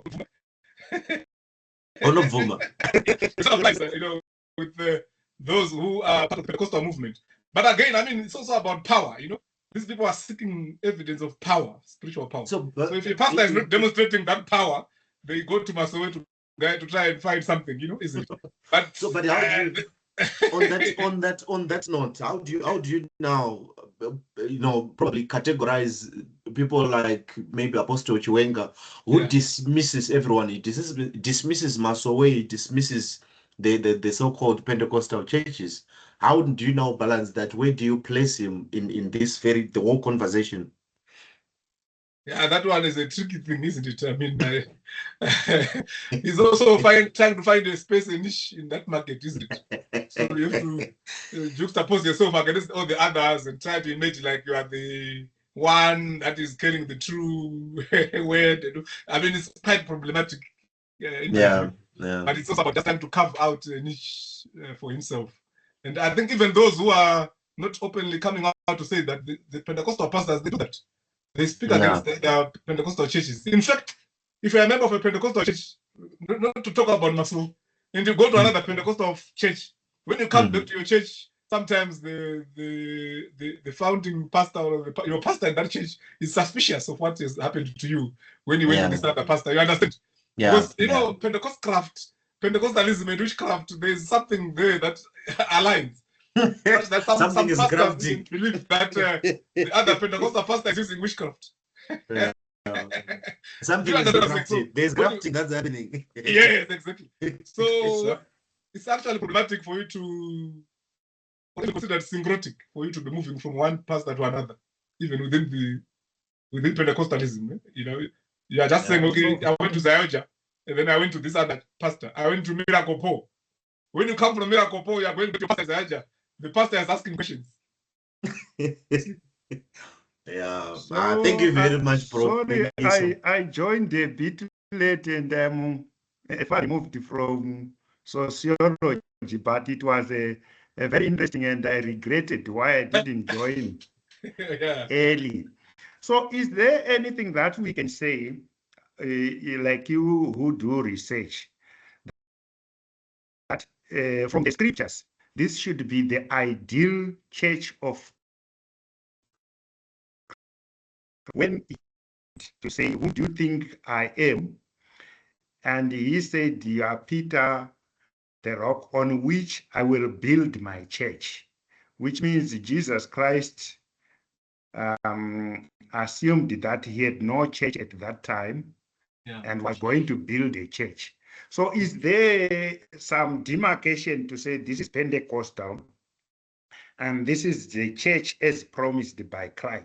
It's not like, with those who are part of the Pentecostal movement. But again, I mean, it's also about power, These people are seeking evidence of power, spiritual power. So if a pastor is not demonstrating that power, they go to Masowe to try and find something, isn't it? But how do you, on that note, how do you now, probably categorize people like maybe Apostle Chiwenga, who dismisses everyone? He dismisses Masowe, he dismisses the so-called Pentecostal churches. How do you now balance that? Where do you place him in this the whole conversation? Yeah, that one is a tricky thing, isn't it? I mean, he's also trying to find a space, a niche in that market, isn't it? So you have to juxtapose yourself against all the others and try to imagine like you are the one that is carrying the true word. I mean, it's quite problematic. But it's also about just trying to carve out a niche for himself. And I think even those who are not openly coming out to say that the Pentecostal pastors, they do that. They speak against the Pentecostal churches. In fact, if you're a member of a Pentecostal church, not to talk about Masu, and you go to another Pentecostal church, when you come back to your church, sometimes the founding pastor or your pastor in that church is suspicious of what has happened to you when you went to this other pastor. You understand? Because you know, Pentecostcraft, Pentecostalism and witchcraft, there's something there that aligns. That Something is pastors crafty. believe that the other Pentecostal pastor is using witchcraft. Something is crafty. There's crafting that's happening. Yes, exactly. So it's actually problematic for you to consider syncretic, for you to be moving from one pastor to another, even within Pentecostalism. You know, you are just saying, okay, I went to Zayoja, and then I went to this other pastor. I went to Miracle Paul. When you come from Miracle Paul, you are going to your pastor Zayoja. The pastor is asking questions. Thank you very much, bro. Sorry, I joined a bit late and I moved from sociology, but it was a very interesting and I regretted why I didn't join early. So is there anything that we can say, like you who do research, that from the scriptures, this should be the ideal church of when to say, who do you think I am? And he said, you are Peter, the rock on which I will build my church, which means Jesus Christ assumed that he had no church at that time and was going to build a church. So is there some demarcation to say this is Pentecostal and this is the church as promised by Christ?